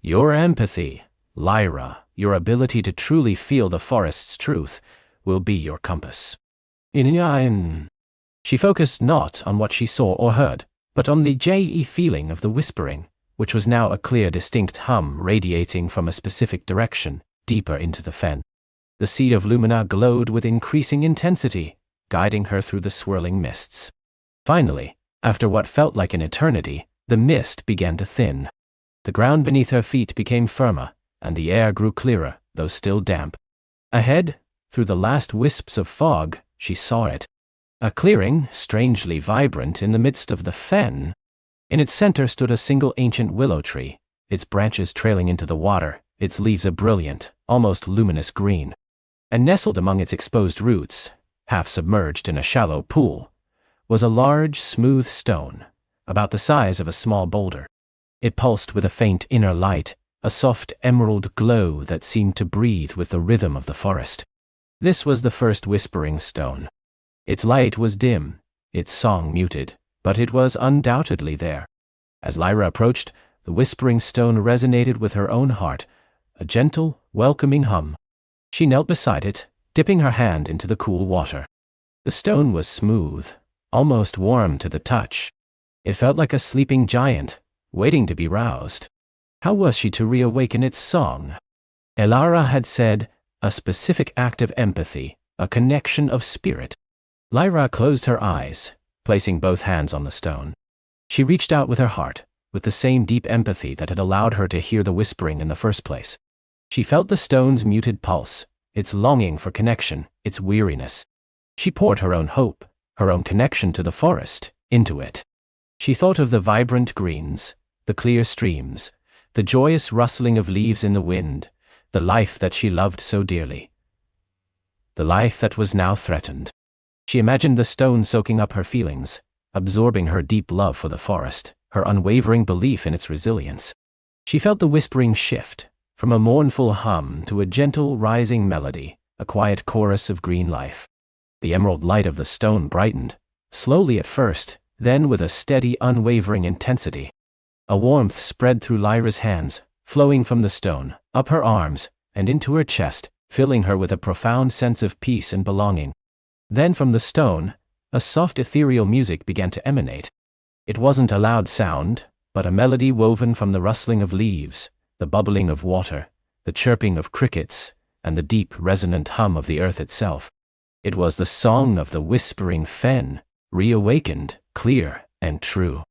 "Your empathy, Lyra, your ability to truly feel the forest's truth, will be your compass." She focused not on what she saw or heard, but on the feeling of the whispering, which was now a clear, distinct hum radiating from a specific direction, deeper into the fen. The seed of Lumina glowed with increasing intensity, guiding her through the swirling mists. Finally, after what felt like an eternity, the mist began to thin. The ground beneath her feet became firmer, and the air grew clearer, though still damp. Ahead, through the last wisps of fog, she saw it. A clearing, strangely vibrant in the midst of the fen. In its center stood a single ancient willow tree, its branches trailing into the water, its leaves a brilliant, almost luminous green. And nestled among its exposed roots, half submerged in a shallow pool, was a large, smooth stone, about the size of a small boulder. It pulsed with a faint inner light, a soft emerald glow that seemed to breathe with the rhythm of the forest. This was the first whispering stone. Its light was dim, its song muted, but it was undoubtedly there. As Lyra approached, the whispering stone resonated with her own heart, a gentle, welcoming hum. She knelt beside it, dipping her hand into the cool water. The stone was smooth, almost warm to the touch. It felt like a sleeping giant, waiting to be roused. How was she to reawaken its song? Lyra had said, a specific act of empathy, a connection of spirit. Lyra closed her eyes, placing both hands on the stone. She reached out with her heart, with the same deep empathy that had allowed her to hear the whispering in the first place. She felt the stone's muted pulse, its longing for connection, its weariness. She poured her own hope, her own connection to the forest, into it. She thought of the vibrant greens, the clear streams, the joyous rustling of leaves in the wind, the life that she loved so dearly. The life that was now threatened. She imagined the stone soaking up her feelings, absorbing her deep love for the forest, her unwavering belief in its resilience. She felt the whispering shift, from a mournful hum to a gentle rising melody, a quiet chorus of green life. The emerald light of the stone brightened, slowly at first, then with a steady, unwavering intensity. A warmth spread through Lyra's hands, flowing from the stone, up her arms, and into her chest, filling her with a profound sense of peace and belonging. Then from the stone, a soft ethereal music began to emanate. It wasn't a loud sound, but a melody woven from the rustling of leaves, the bubbling of water, the chirping of crickets, and the deep, resonant hum of the earth itself. It was the song of the whispering fen, reawakened, clear, and true.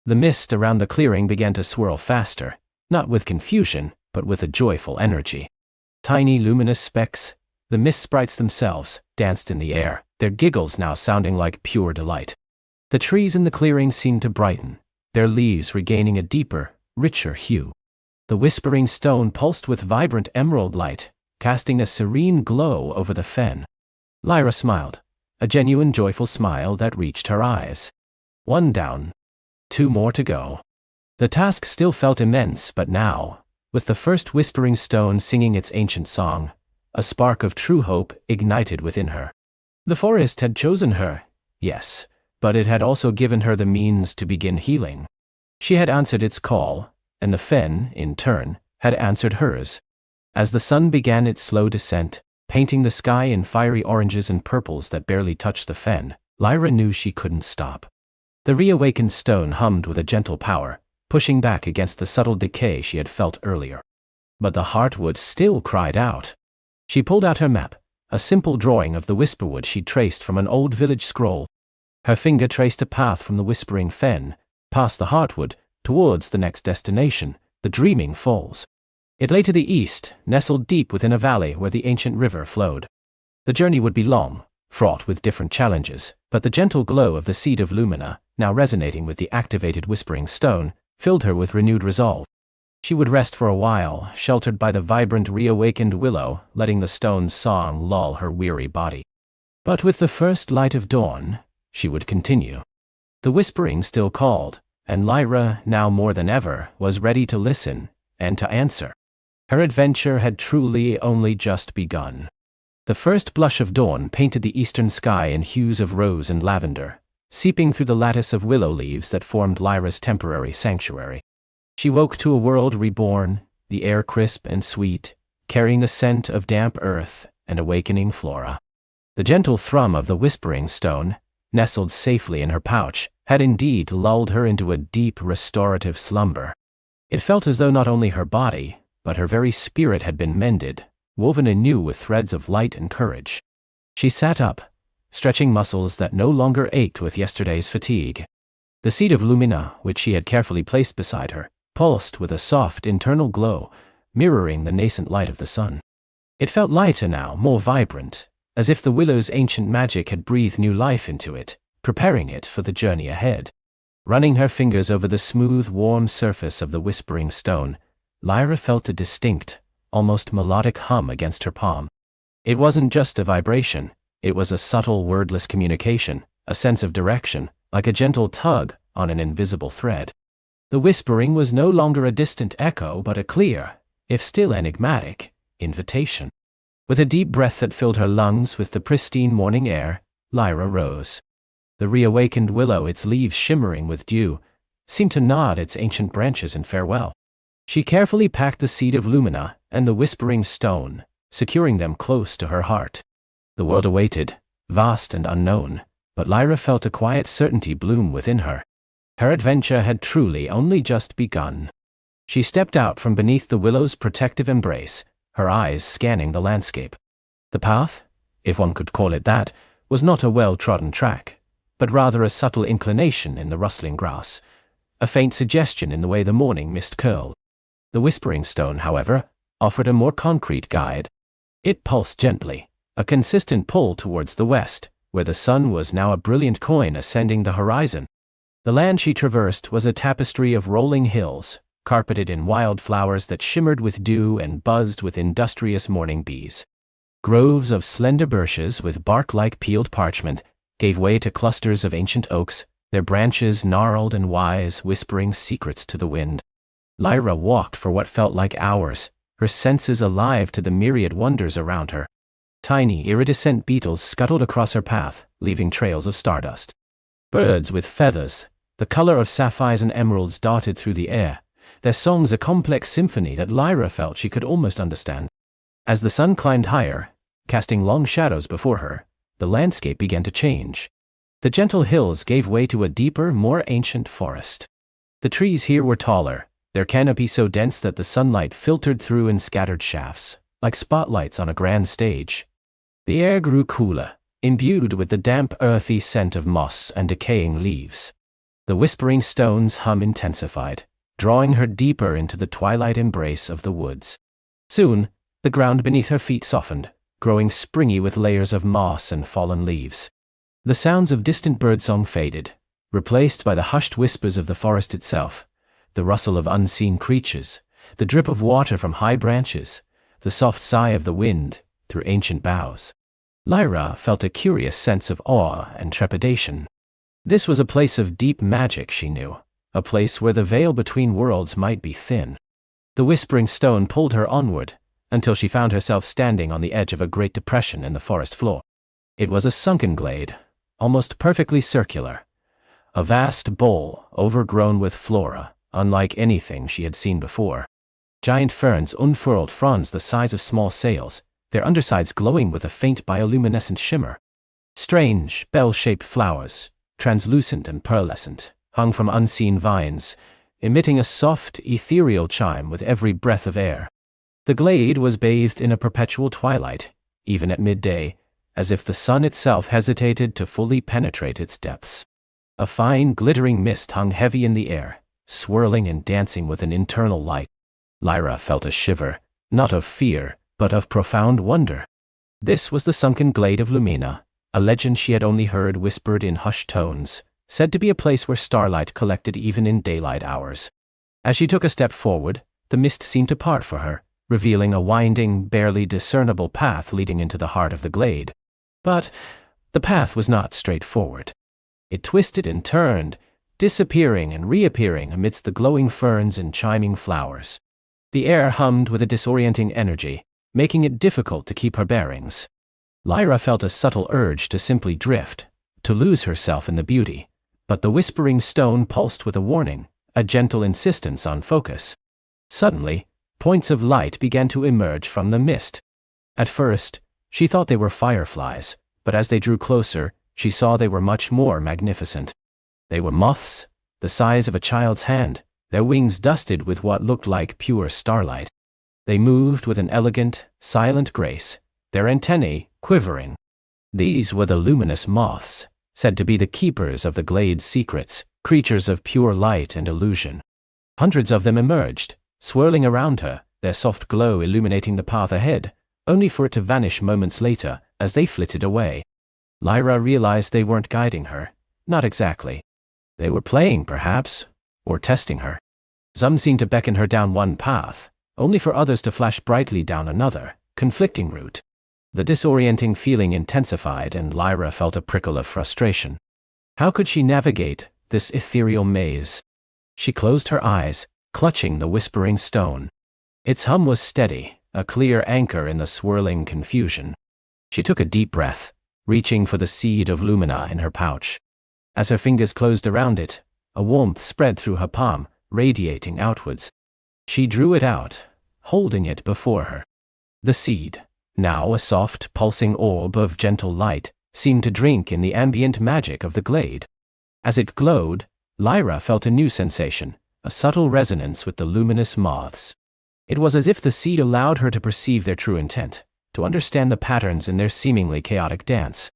The mist around the clearing began to swirl faster, not with confusion, but with a joyful energy. Tiny luminous specks, the mist sprites themselves, danced in the air, their giggles now sounding like pure delight. The trees in the clearing seemed to brighten, their leaves regaining a deeper, richer hue. The whispering stone pulsed with vibrant emerald light, casting a serene glow over the fen. Lyra smiled, a genuine joyful smile that reached her eyes. 1 down. 2 more to go. The task still felt immense, but now, with the first whispering stone singing its ancient song, a spark of true hope ignited within her. The forest had chosen her, yes, but it had also given her the means to begin healing. She had answered its call, and the fen, in turn, had answered hers. As the sun began its slow descent, painting the sky in fiery oranges and purples that barely touched the fen, Lyra knew she couldn't stop. The reawakened stone hummed with a gentle power, pushing back against the subtle decay she had felt earlier. But the heartwood still cried out. She pulled out her map, a simple drawing of the whisperwood she'd traced from an old village scroll. Her finger traced a path from the whispering fen, past the heartwood, towards the next destination, the Dreaming Falls. It lay to the east, nestled deep within a valley where the ancient river flowed. The journey would be long, fraught with different challenges, but the gentle glow of the seed of Lumina, now resonating with the activated whispering stone, filled her with renewed resolve. She would rest for a while, sheltered by the vibrant reawakened willow, letting the stone's song lull her weary body. But with the first light of dawn, she would continue. The whispering still called, and Lyra, now more than ever, was ready to listen and to answer. Her adventure had truly only just begun. The first blush of dawn painted the eastern sky in hues of rose and lavender, seeping through the lattice of willow leaves that formed Lyra's temporary sanctuary. She woke to a world reborn, the air crisp and sweet, carrying the scent of damp earth and awakening flora. The gentle thrum of the whispering stone, nestled safely in her pouch, had indeed lulled her into a deep restorative slumber. It felt as though not only her body, but her very spirit had been mended, woven anew with threads of light and courage. She sat up, stretching muscles that no longer ached with yesterday's fatigue. The seed of Lumina, which she had carefully placed beside her, pulsed with a soft internal glow, mirroring the nascent light of the sun. It felt lighter now, more vibrant, as if the willow's ancient magic had breathed new life into it, preparing it for the journey ahead. Running her fingers over the smooth, warm surface of the whispering stone, Lyra felt a distinct, almost melodic hum against her palm. It wasn't just a vibration, it was a subtle, wordless communication, a sense of direction, like a gentle tug on an invisible thread. The whispering was no longer a distant echo but a clear, if still enigmatic, invitation. With a deep breath that filled her lungs with the pristine morning air, Lyra rose. The reawakened willow, its leaves shimmering with dew, seemed to nod its ancient branches in farewell. She carefully packed the seed of Lumina and the whispering stone, securing them close to her heart. The world awaited, vast and unknown, but Lyra felt a quiet certainty bloom within her. Her adventure had truly only just begun. She stepped out from beneath the willow's protective embrace, her eyes scanning the landscape. The path, if one could call it that, was not a well-trodden track, but rather a subtle inclination in the rustling grass, a faint suggestion in the way the morning mist curled. The whispering stone, however, offered a more concrete guide. It pulsed gently, a consistent pull towards the west, where the sun was now a brilliant coin ascending the horizon. The land she traversed was a tapestry of rolling hills, carpeted in wild flowers that shimmered with dew and buzzed with industrious morning bees. Groves of slender birches with bark like peeled parchment gave way to clusters of ancient oaks, their branches gnarled and wise, whispering secrets to the wind. Lyra walked for what felt like hours, her senses alive to the myriad wonders around her. Tiny, iridescent beetles scuttled across her path, leaving trails of stardust. Birds with feathers, the color of sapphires and emeralds, darted through the air, their songs a complex symphony that Lyra felt she could almost understand. As the sun climbed higher, casting long shadows before her, the landscape began to change. The gentle hills gave way to a deeper, more ancient forest. The trees here were taller, their canopy so dense that the sunlight filtered through in scattered shafts, like spotlights on a grand stage. The air grew cooler, imbued with the damp, earthy scent of moss and decaying leaves. The whispering stone's hum intensified, drawing her deeper into the twilight embrace of the woods. Soon, the ground beneath her feet softened, growing springy with layers of moss and fallen leaves. The sounds of distant birdsong faded, replaced by the hushed whispers of the forest itself, the rustle of unseen creatures, the drip of water from high branches, the soft sigh of the wind through ancient boughs. Lyra felt a curious sense of awe and trepidation. This was a place of deep magic, she knew, a place where the veil between worlds might be thin. The whispering stone pulled her onward, until she found herself standing on the edge of a great depression in the forest floor. It was a sunken glade, almost perfectly circular, a vast bowl overgrown with flora, unlike anything she had seen before. Giant ferns unfurled fronds the size of small sails, their undersides glowing with a faint bioluminescent shimmer. Strange, bell-shaped flowers, translucent and pearlescent, hung from unseen vines, emitting a soft, ethereal chime with every breath of air. The glade was bathed in a perpetual twilight, even at midday, as if the sun itself hesitated to fully penetrate its depths. A fine, glittering mist hung heavy in the air, swirling and dancing with an internal light. Lyra felt a shiver, not of fear, but of profound wonder. This was the sunken glade of Lumina, a legend she had only heard whispered in hushed tones, said to be a place where starlight collected even in daylight hours. As she took a step forward, the mist seemed to part for her, revealing a winding, barely discernible path leading into the heart of the glade. But the path was not straightforward. It twisted and turned, disappearing and reappearing amidst the glowing ferns and chiming flowers. The air hummed with a disorienting energy, making it difficult to keep her bearings. Lyra felt a subtle urge to simply drift, to lose herself in the beauty, but the whispering stone pulsed with a warning, a gentle insistence on focus. Suddenly, points of light began to emerge from the mist. At first, she thought they were fireflies, but as they drew closer, she saw they were much more magnificent. They were moths, the size of a child's hand, their wings dusted with what looked like pure starlight. They moved with an elegant, silent grace, their antennae quivering. These were the luminous moths, said to be the keepers of the glade's secrets, creatures of pure light and illusion. Hundreds of them emerged, swirling around her, their soft glow illuminating the path ahead, only for it to vanish moments later as they flitted away. Lyra realized they weren't guiding her, not exactly. They were playing, perhaps, or testing her. Some seemed to beckon her down one path, only for others to flash brightly down another, conflicting route. The disorienting feeling intensified, and Lyra felt a prickle of frustration. How could she navigate this ethereal maze? She closed her eyes, clutching the whispering stone. Its hum was steady, a clear anchor in the swirling confusion. She took a deep breath, reaching for the seed of lumina in her pouch. As her fingers closed around it, a warmth spread through her palm, radiating outwards. She drew it out, holding it before her. The seed, now a soft, pulsing orb of gentle light, seemed to drink in the ambient magic of the glade. As it glowed, Lyra felt a new sensation, a subtle resonance with the luminous moths. It was as if the seed allowed her to perceive their true intent, to understand the patterns in their seemingly chaotic dance.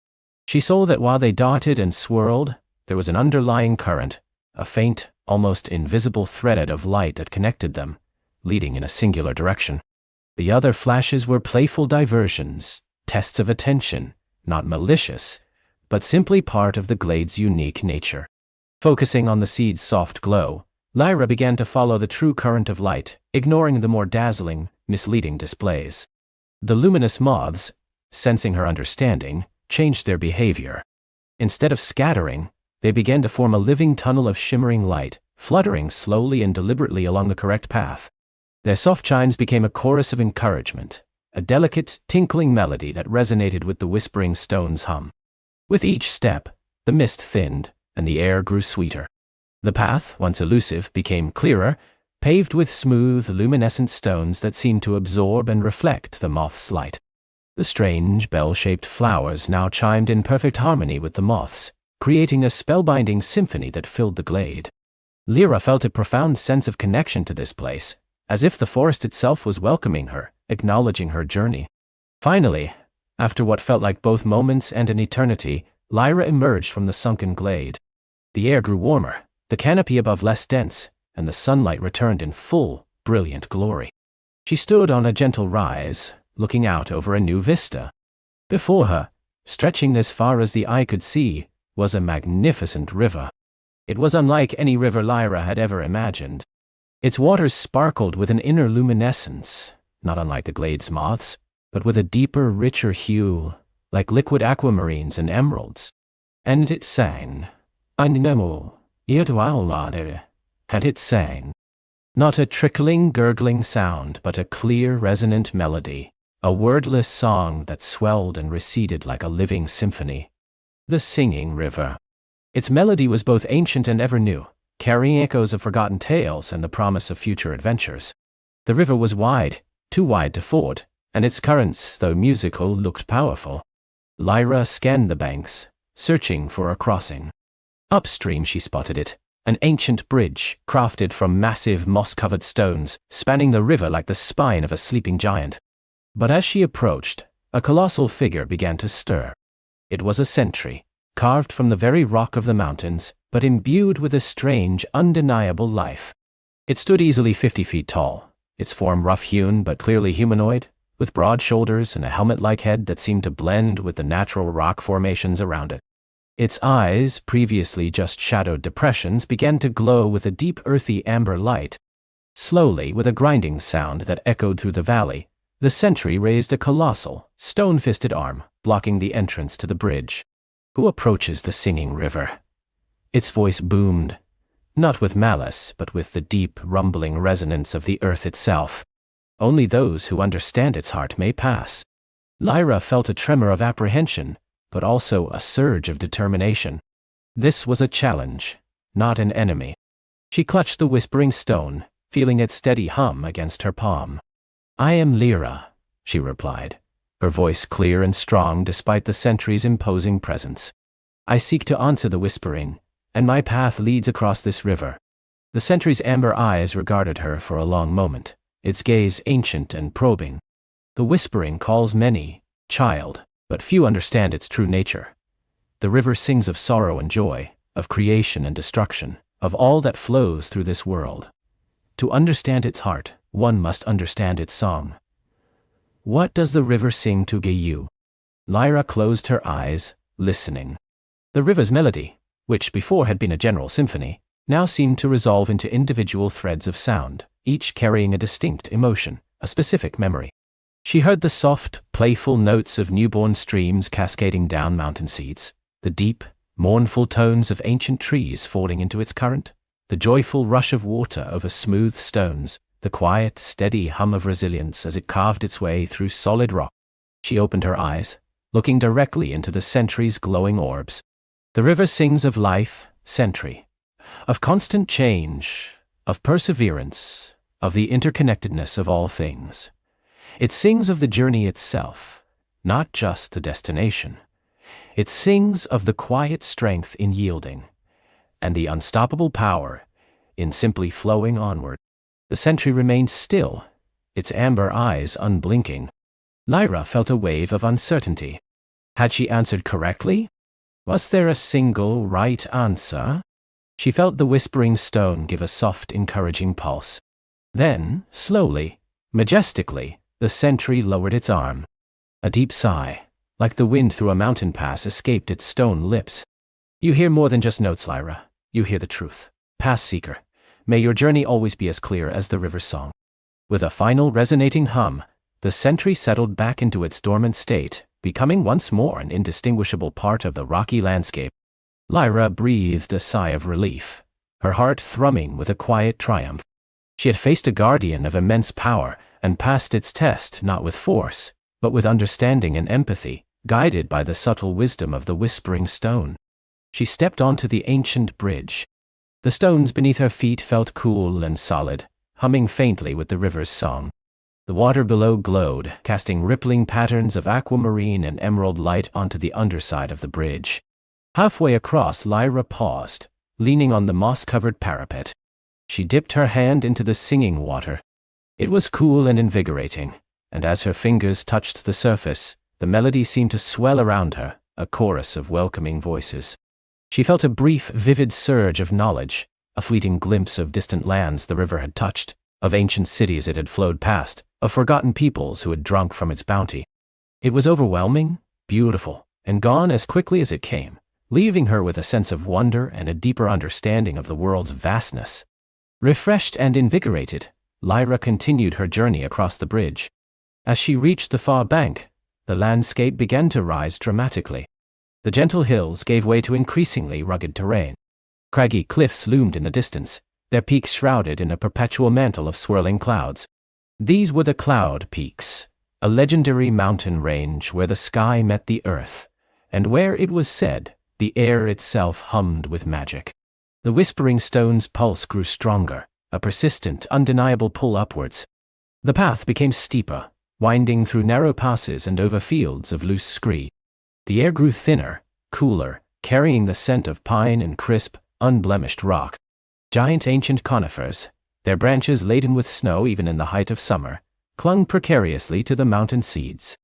She saw that while they darted and swirled, there was an underlying current, a faint, almost invisible thread of light that connected them, leading in a singular direction. The other flashes were playful diversions, tests of attention, not malicious, but simply part of the glade's unique nature. Focusing on the seed's soft glow, Lyra began to follow the true current of light, ignoring the more dazzling, misleading displays. The luminous moths, sensing her understanding, changed their behavior. Instead of scattering, They began to form a living tunnel of shimmering light, fluttering slowly and deliberately along the correct path. Their soft chimes became a chorus of encouragement, a delicate, tinkling melody that resonated with the whispering stone's hum. With each step, the mist thinned, and the air grew sweeter. The path, once elusive, became clearer, paved with smooth, luminescent stones that seemed to absorb and reflect the moth's light. The strange, bell-shaped flowers now chimed in perfect harmony with the moths, creating a spellbinding symphony that filled the glade. Lyra felt a profound sense of connection to this place, as if the forest itself was welcoming her, acknowledging her journey. Finally, after what felt like both moments and an eternity, Lyra emerged from the sunken glade. The air grew warmer, the canopy above less dense, and the sunlight returned in full, brilliant glory. She stood on a gentle rise, looking out over a new vista. Before her, stretching as far as the eye could see, was a magnificent river. It was unlike any river Lyra had ever imagined. Its waters sparkled with an inner luminescence, not unlike the glade's moths, but with a deeper, richer hue, like liquid aquamarines and emeralds. And it sang. And it sang. Not a trickling, gurgling sound, but a clear, resonant melody, a wordless song that swelled and receded like a living symphony. The Singing River. Its melody was both ancient and ever new, carrying echoes of forgotten tales and the promise of future adventures. The river was wide, too wide to ford, and its currents, though musical, looked powerful. Lyra scanned the banks, searching for a crossing. Upstream she spotted it, an ancient bridge, crafted from massive moss-covered stones, spanning the river like the spine of a sleeping giant. But as she approached, a colossal figure began to stir. It was a sentry, carved from the very rock of the mountains, but imbued with a strange, undeniable life. It stood easily 50 feet tall, its form rough-hewn but clearly humanoid, with broad shoulders and a helmet-like head that seemed to blend with the natural rock formations around it. Its eyes, previously just shadowed depressions, began to glow with a deep earthy amber light. Slowly, with a grinding sound that echoed through the valley, the sentry raised a colossal, stone-fisted arm, blocking the entrance to the bridge. Who approaches the Singing River? Its voice boomed, not with malice, but with the deep, rumbling resonance of the earth itself. Only those who understand its heart may pass. Lyra felt a tremor of apprehension, but also a surge of determination. This was a challenge, not an enemy. She clutched the whispering stone, feeling its steady hum against her palm. "I am Lyra," she replied, her voice clear and strong despite the sentry's imposing presence. "I seek to answer the whispering, and my path leads across this river." The sentry's amber eyes regarded her for a long moment, its gaze ancient and probing. "The whispering calls many, child, but few understand its true nature. The river sings of sorrow and joy, of creation and destruction, of all that flows through this world. To understand its heart, one must understand its song." "What does the river sing to you?" Lyra closed her eyes, listening. The river's melody, which before had been a general symphony, now seemed to resolve into individual threads of sound, each carrying a distinct emotion, a specific memory. She heard the soft, playful notes of newborn streams cascading down mountain seats, the deep, mournful tones of ancient trees falling into its current, the joyful rush of water over smooth stones, the quiet, steady hum of resilience as it carved its way through solid rock. She opened her eyes, looking directly into the sentry's glowing orbs. "The river sings of life, sentry, of constant change, of perseverance, of the interconnectedness of all things. It sings of the journey itself, not just the destination. It sings of the quiet strength in yielding, and the unstoppable power in simply flowing onward." The sentry remained still, its amber eyes unblinking. Lyra felt a wave of uncertainty. Had she answered correctly? Was there a single right answer? She felt the whispering stone give a soft, encouraging pulse. Then, slowly, majestically, the sentry lowered its arm. A deep sigh, like the wind through a mountain pass, escaped its stone lips. "You hear more than just notes, Lyra. You hear the truth. Path seeker, may your journey always be as clear as the river's song." With a final resonating hum, the sentry settled back into its dormant state, becoming once more an indistinguishable part of the rocky landscape. Lyra breathed a sigh of relief, her heart thrumming with a quiet triumph. She had faced a guardian of immense power and passed its test not with force, but with understanding and empathy, guided by the subtle wisdom of the Whispering Stone. She stepped onto the ancient bridge. The stones beneath her feet felt cool and solid, humming faintly with the river's song. The water below glowed, casting rippling patterns of aquamarine and emerald light onto the underside of the bridge. Halfway across, Lyra paused, leaning on the moss-covered parapet. She dipped her hand into the singing water. It was cool and invigorating, and as her fingers touched the surface, the melody seemed to swell around her, a chorus of welcoming voices. She felt a brief, vivid surge of knowledge, a fleeting glimpse of distant lands the river had touched, of ancient cities it had flowed past, of forgotten peoples who had drunk from its bounty. It was overwhelming, beautiful, and gone as quickly as it came, leaving her with a sense of wonder and a deeper understanding of the world's vastness. Refreshed and invigorated, Lyra continued her journey across the bridge. As she reached the far bank, the landscape began to rise dramatically. The gentle hills gave way to increasingly rugged terrain. Craggy cliffs loomed in the distance, their peaks shrouded in a perpetual mantle of swirling clouds. These were the Cloud Peaks, a legendary mountain range where the sky met the earth, and where, it was said, the air itself hummed with magic. The Whispering Stone's pulse grew stronger, a persistent, undeniable pull upwards. The path became steeper, winding through narrow passes and over fields of loose scree. The air grew thinner, cooler, carrying the scent of pine and crisp, unblemished rock. Giant ancient conifers, their branches laden with snow even in the height of summer, clung precariously to the mountain seeds.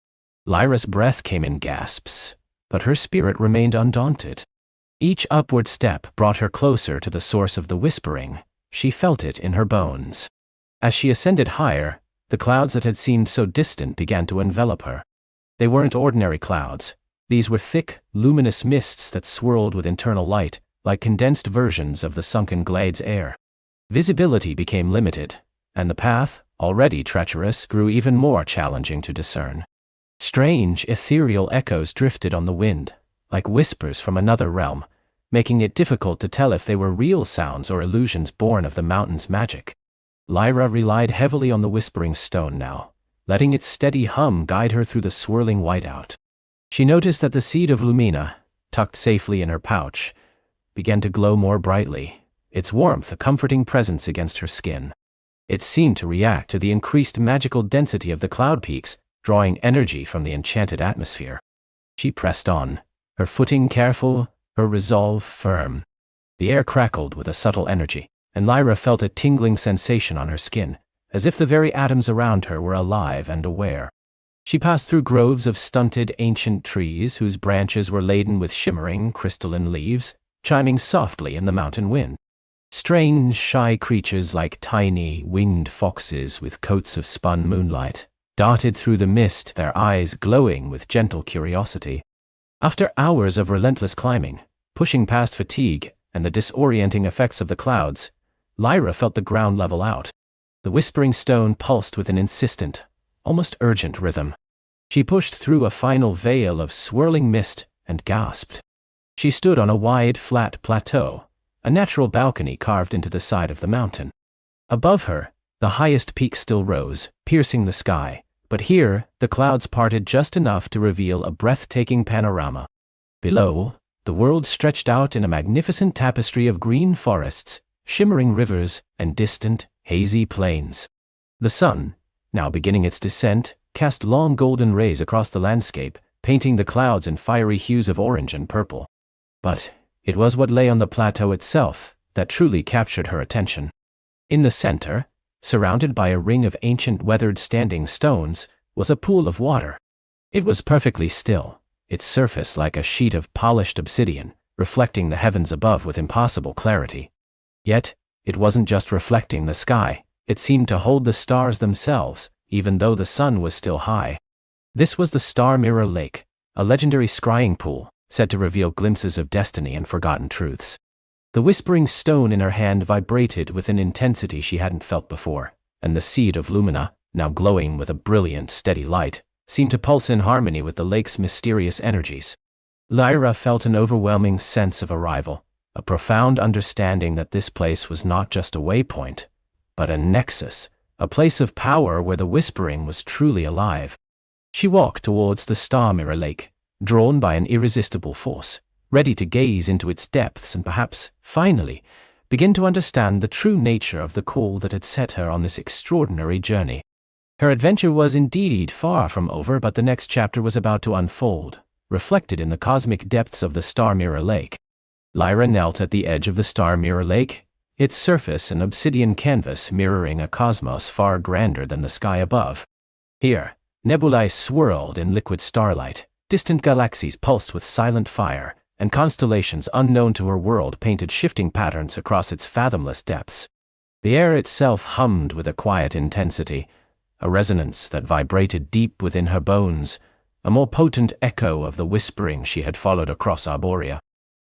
Lyra's breath came in gasps, but her spirit remained undaunted. Each upward step brought her closer to the source of the whispering. She felt it in her bones. As she ascended higher, the clouds that had seemed so distant began to envelop her. They weren't ordinary clouds. These were thick, luminous mists that swirled with internal light, like condensed versions of the sunken glade's air. Visibility became limited, and the path, already treacherous, grew even more challenging to discern. Strange, ethereal echoes drifted on the wind, like whispers from another realm, making it difficult to tell if they were real sounds or illusions born of the mountain's magic. Lyra relied heavily on the Whispering Stone now, letting its steady hum guide her through the swirling whiteout. She noticed that the seed of Lumina, tucked safely in her pouch, began to glow more brightly, its warmth a comforting presence against her skin. It seemed to react to the increased magical density of the cloud peaks, drawing energy from the enchanted atmosphere. She pressed on, her footing careful, her resolve firm. The air crackled with a subtle energy, and Lyra felt a tingling sensation on her skin, as if the very atoms around her were alive and aware. She passed through groves of stunted ancient trees whose branches were laden with shimmering, crystalline leaves, chiming softly in the mountain wind. Strange, shy creatures like tiny, winged foxes with coats of spun moonlight darted through the mist, their eyes glowing with gentle curiosity. After hours of relentless climbing, pushing past fatigue and the disorienting effects of the clouds, Lyra felt the ground level out. The Whispering Stone pulsed with an insistent, almost urgent rhythm. She pushed through a final veil of swirling mist and gasped. She stood on a wide, flat plateau, a natural balcony carved into the side of the mountain. Above her, the highest peak still rose, piercing the sky, but here, the clouds parted just enough to reveal a breathtaking panorama. Below, the world stretched out in a magnificent tapestry of green forests, shimmering rivers, and distant, hazy plains. The sun, now beginning its descent, cast long golden rays across the landscape, painting the clouds in fiery hues of orange and purple. But it was what lay on the plateau itself that truly captured her attention. In the center, surrounded by a ring of ancient weathered standing stones, was a pool of water. It was perfectly still, its surface like a sheet of polished obsidian, reflecting the heavens above with impossible clarity. Yet, it wasn't just reflecting the sky, it seemed to hold the stars themselves, even though the sun was still high. This was the Star Mirror Lake, a legendary scrying pool, said to reveal glimpses of destiny and forgotten truths. The Whispering Stone in her hand vibrated with an intensity she hadn't felt before, and the seed of Lumina, now glowing with a brilliant, steady light, seemed to pulse in harmony with the lake's mysterious energies. Lyra felt an overwhelming sense of arrival, a profound understanding that this place was not just a waypoint, but a nexus, a place of power where the whispering was truly alive. She walked towards the Star Mirror Lake, drawn by an irresistible force, ready to gaze into its depths and perhaps, finally, begin to understand the true nature of the call that had set her on this extraordinary journey. Her adventure was indeed far from over, but the next chapter was about to unfold, reflected in the cosmic depths of the Star Mirror Lake. Lyra knelt at the edge of the Star Mirror Lake, its surface an obsidian canvas mirroring a cosmos far grander than the sky above. Here, nebulae swirled in liquid starlight, distant galaxies pulsed with silent fire, and constellations unknown to her world painted shifting patterns across its fathomless depths. The air itself hummed with a quiet intensity, a resonance that vibrated deep within her bones, a more potent echo of the whispering she had followed across Arborea.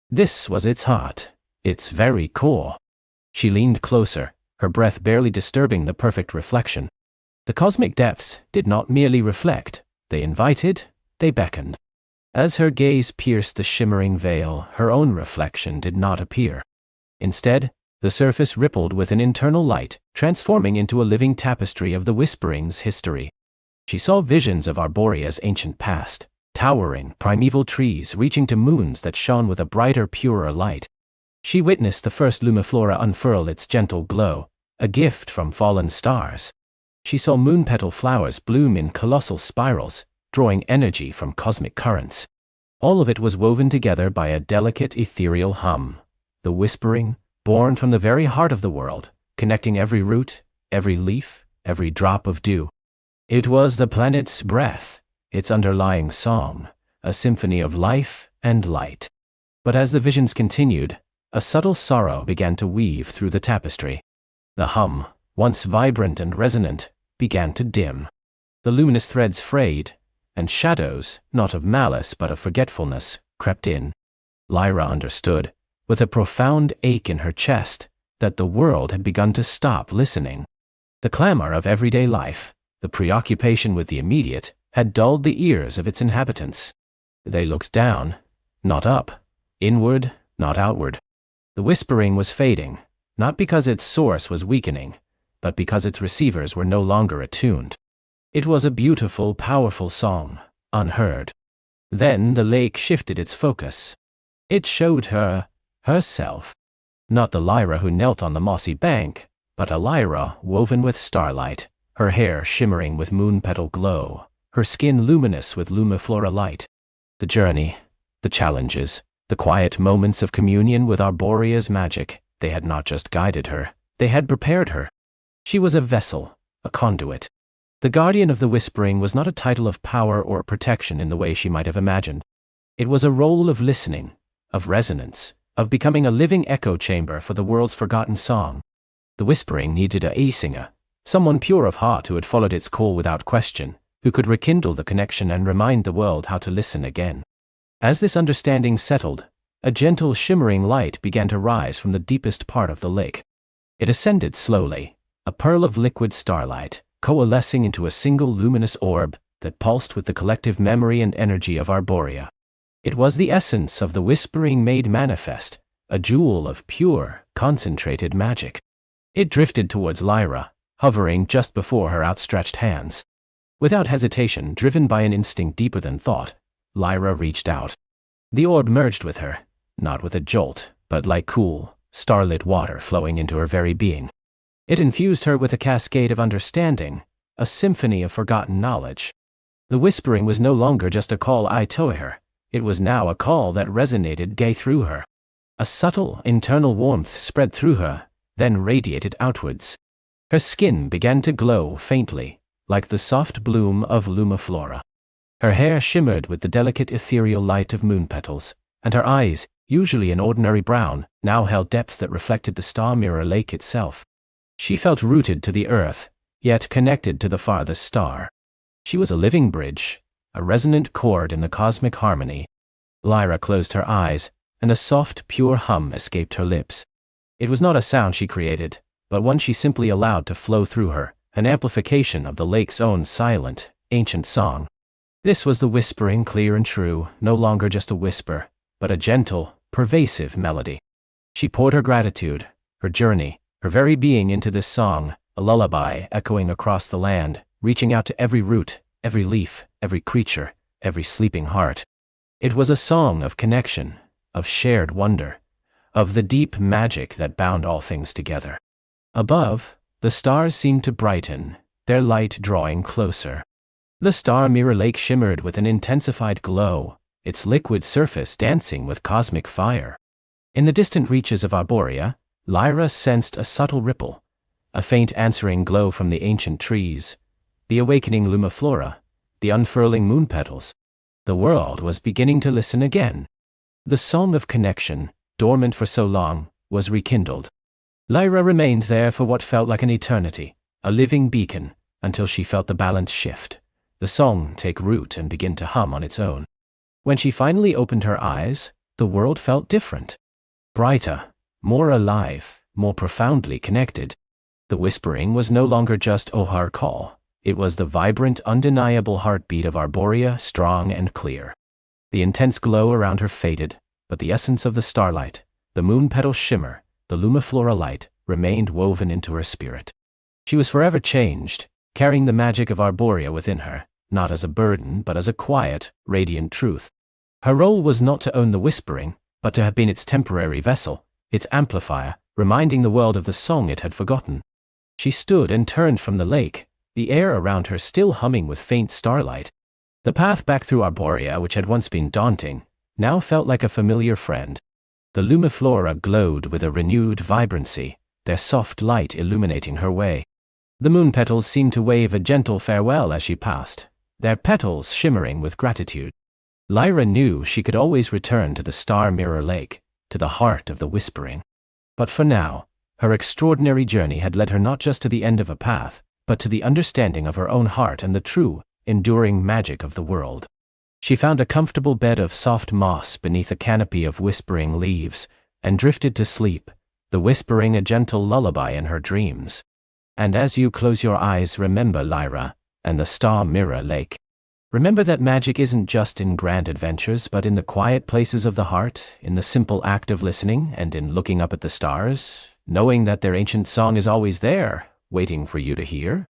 This was its heart, its very core. She leaned closer, her breath barely disturbing the perfect reflection. The cosmic depths did not merely reflect, they invited, they beckoned. As her gaze pierced the shimmering veil, her own reflection did not appear. Instead, the surface rippled with an internal light, transforming into a living tapestry of the whispering's history. She saw visions of Arborea's ancient past, towering, primeval trees reaching to moons that shone with a brighter, purer light. She witnessed the first lumiflora unfurl its gentle glow, a gift from fallen stars. She saw moon-petal flowers bloom in colossal spirals, drawing energy from cosmic currents. All of it was woven together by a delicate ethereal hum, the whispering, born from the very heart of the world, connecting every root, every leaf, every drop of dew. It was the planet's breath, its underlying song, a symphony of life and light. But as the visions continued, a subtle sorrow began to weave through the tapestry. The hum, once vibrant and resonant, began to dim. The luminous threads frayed, and shadows, not of malice but of forgetfulness, crept in. Lyra understood, with a profound ache in her chest, that the world had begun to stop listening. The clamor of everyday life, the preoccupation with the immediate, had dulled the ears of its inhabitants. They looked down, not up, inward, not outward. The whispering was fading, not because its source was weakening, but because its receivers were no longer attuned. It was a beautiful, powerful song, unheard. Then the lake shifted its focus. It showed her, herself. Not the Lyra who knelt on the mossy bank, but a Lyra woven with starlight, her hair shimmering with moon-petal glow, her skin luminous with lumiflora light. The journey, the challenges, the quiet moments of communion with Arborea's magic, they had not just guided her, they had prepared her. She was a vessel, a conduit. The guardian of the whispering was not a title of power or protection in the way she might have imagined. It was a role of listening, of resonance, of becoming a living echo chamber for the world's forgotten song. The whispering needed a singer, someone pure of heart who had followed its call without question, who could rekindle the connection and remind the world how to listen again. As this understanding settled, a gentle shimmering light began to rise from the deepest part of the lake. It ascended slowly, a pearl of liquid starlight, coalescing into a single luminous orb that pulsed with the collective memory and energy of Arborea. It was the essence of the whispering made manifest, a jewel of pure, concentrated magic. It drifted towards Lyra, hovering just before her outstretched hands. Without hesitation, driven by an instinct deeper than thought, Lyra reached out. The orb merged with her, not with a jolt, but like cool, starlit water flowing into her very being. It infused her with a cascade of understanding, a symphony of forgotten knowledge. The whispering was no longer just a call to her, it was now a call that resonated gay through her. A subtle, internal warmth spread through her, then radiated outwards. Her skin began to glow faintly, like the soft bloom of lumiflora. Her hair shimmered with the delicate ethereal light of moon petals, and her eyes, usually an ordinary brown, now held depths that reflected the Star Mirror Lake itself. She felt rooted to the earth, yet connected to the farthest star. She was a living bridge, a resonant chord in the cosmic harmony. Lyra closed her eyes, and a soft, pure hum escaped her lips. It was not a sound she created, but one she simply allowed to flow through her, an amplification of the lake's own silent, ancient song. This was the whispering, clear and true, no longer just a whisper, but a gentle, pervasive melody. She poured her gratitude, her journey, her very being into this song, a lullaby echoing across the land, reaching out to every root, every leaf, every creature, every sleeping heart. It was a song of connection, of shared wonder, of the deep magic that bound all things together. Above, the stars seemed to brighten, their light drawing closer. The star mirror lake shimmered with an intensified glow, its liquid surface dancing with cosmic fire. In the distant reaches of Arborea, Lyra sensed a subtle ripple, a faint answering glow from the ancient trees, the awakening lumiflora, the unfurling moon petals. The world was beginning to listen again. The song of connection, dormant for so long, was rekindled. Lyra remained there for what felt like an eternity, a living beacon, until she felt the balance shift, the song take root and begin to hum on its own. When she finally opened her eyes, the world felt different. Brighter, more alive, more profoundly connected. The whispering was no longer just Ohar call. It was the vibrant, undeniable heartbeat of Arborea, strong and clear. The intense glow around her faded, but the essence of the starlight, the moon petal shimmer, the lumiflora light, remained woven into her spirit. She was forever changed, carrying the magic of Arborea within her, not as a burden but as a quiet, radiant truth. Her role was not to own the whispering, but to have been its temporary vessel, its amplifier, reminding the world of the song it had forgotten. She stood and turned from the lake, the air around her still humming with faint starlight. The path back through Arborea, which had once been daunting, now felt like a familiar friend. The lumiflora glowed with a renewed vibrancy, their soft light illuminating her way. The moon petals seemed to wave a gentle farewell as she passed, their petals shimmering with gratitude. Lyra knew she could always return to the Star Mirror Lake, to the heart of the whispering. But for now, her extraordinary journey had led her not just to the end of a path, but to the understanding of her own heart and the true, enduring magic of the world. She found a comfortable bed of soft moss beneath a canopy of whispering leaves, and drifted to sleep, the whispering a gentle lullaby in her dreams. And as you close your eyes, remember Lyra, and the Star Mirror Lake. Remember that magic isn't just in grand adventures, but in the quiet places of the heart, in the simple act of listening, and in looking up at the stars, knowing that their ancient song is always there, waiting for you to hear.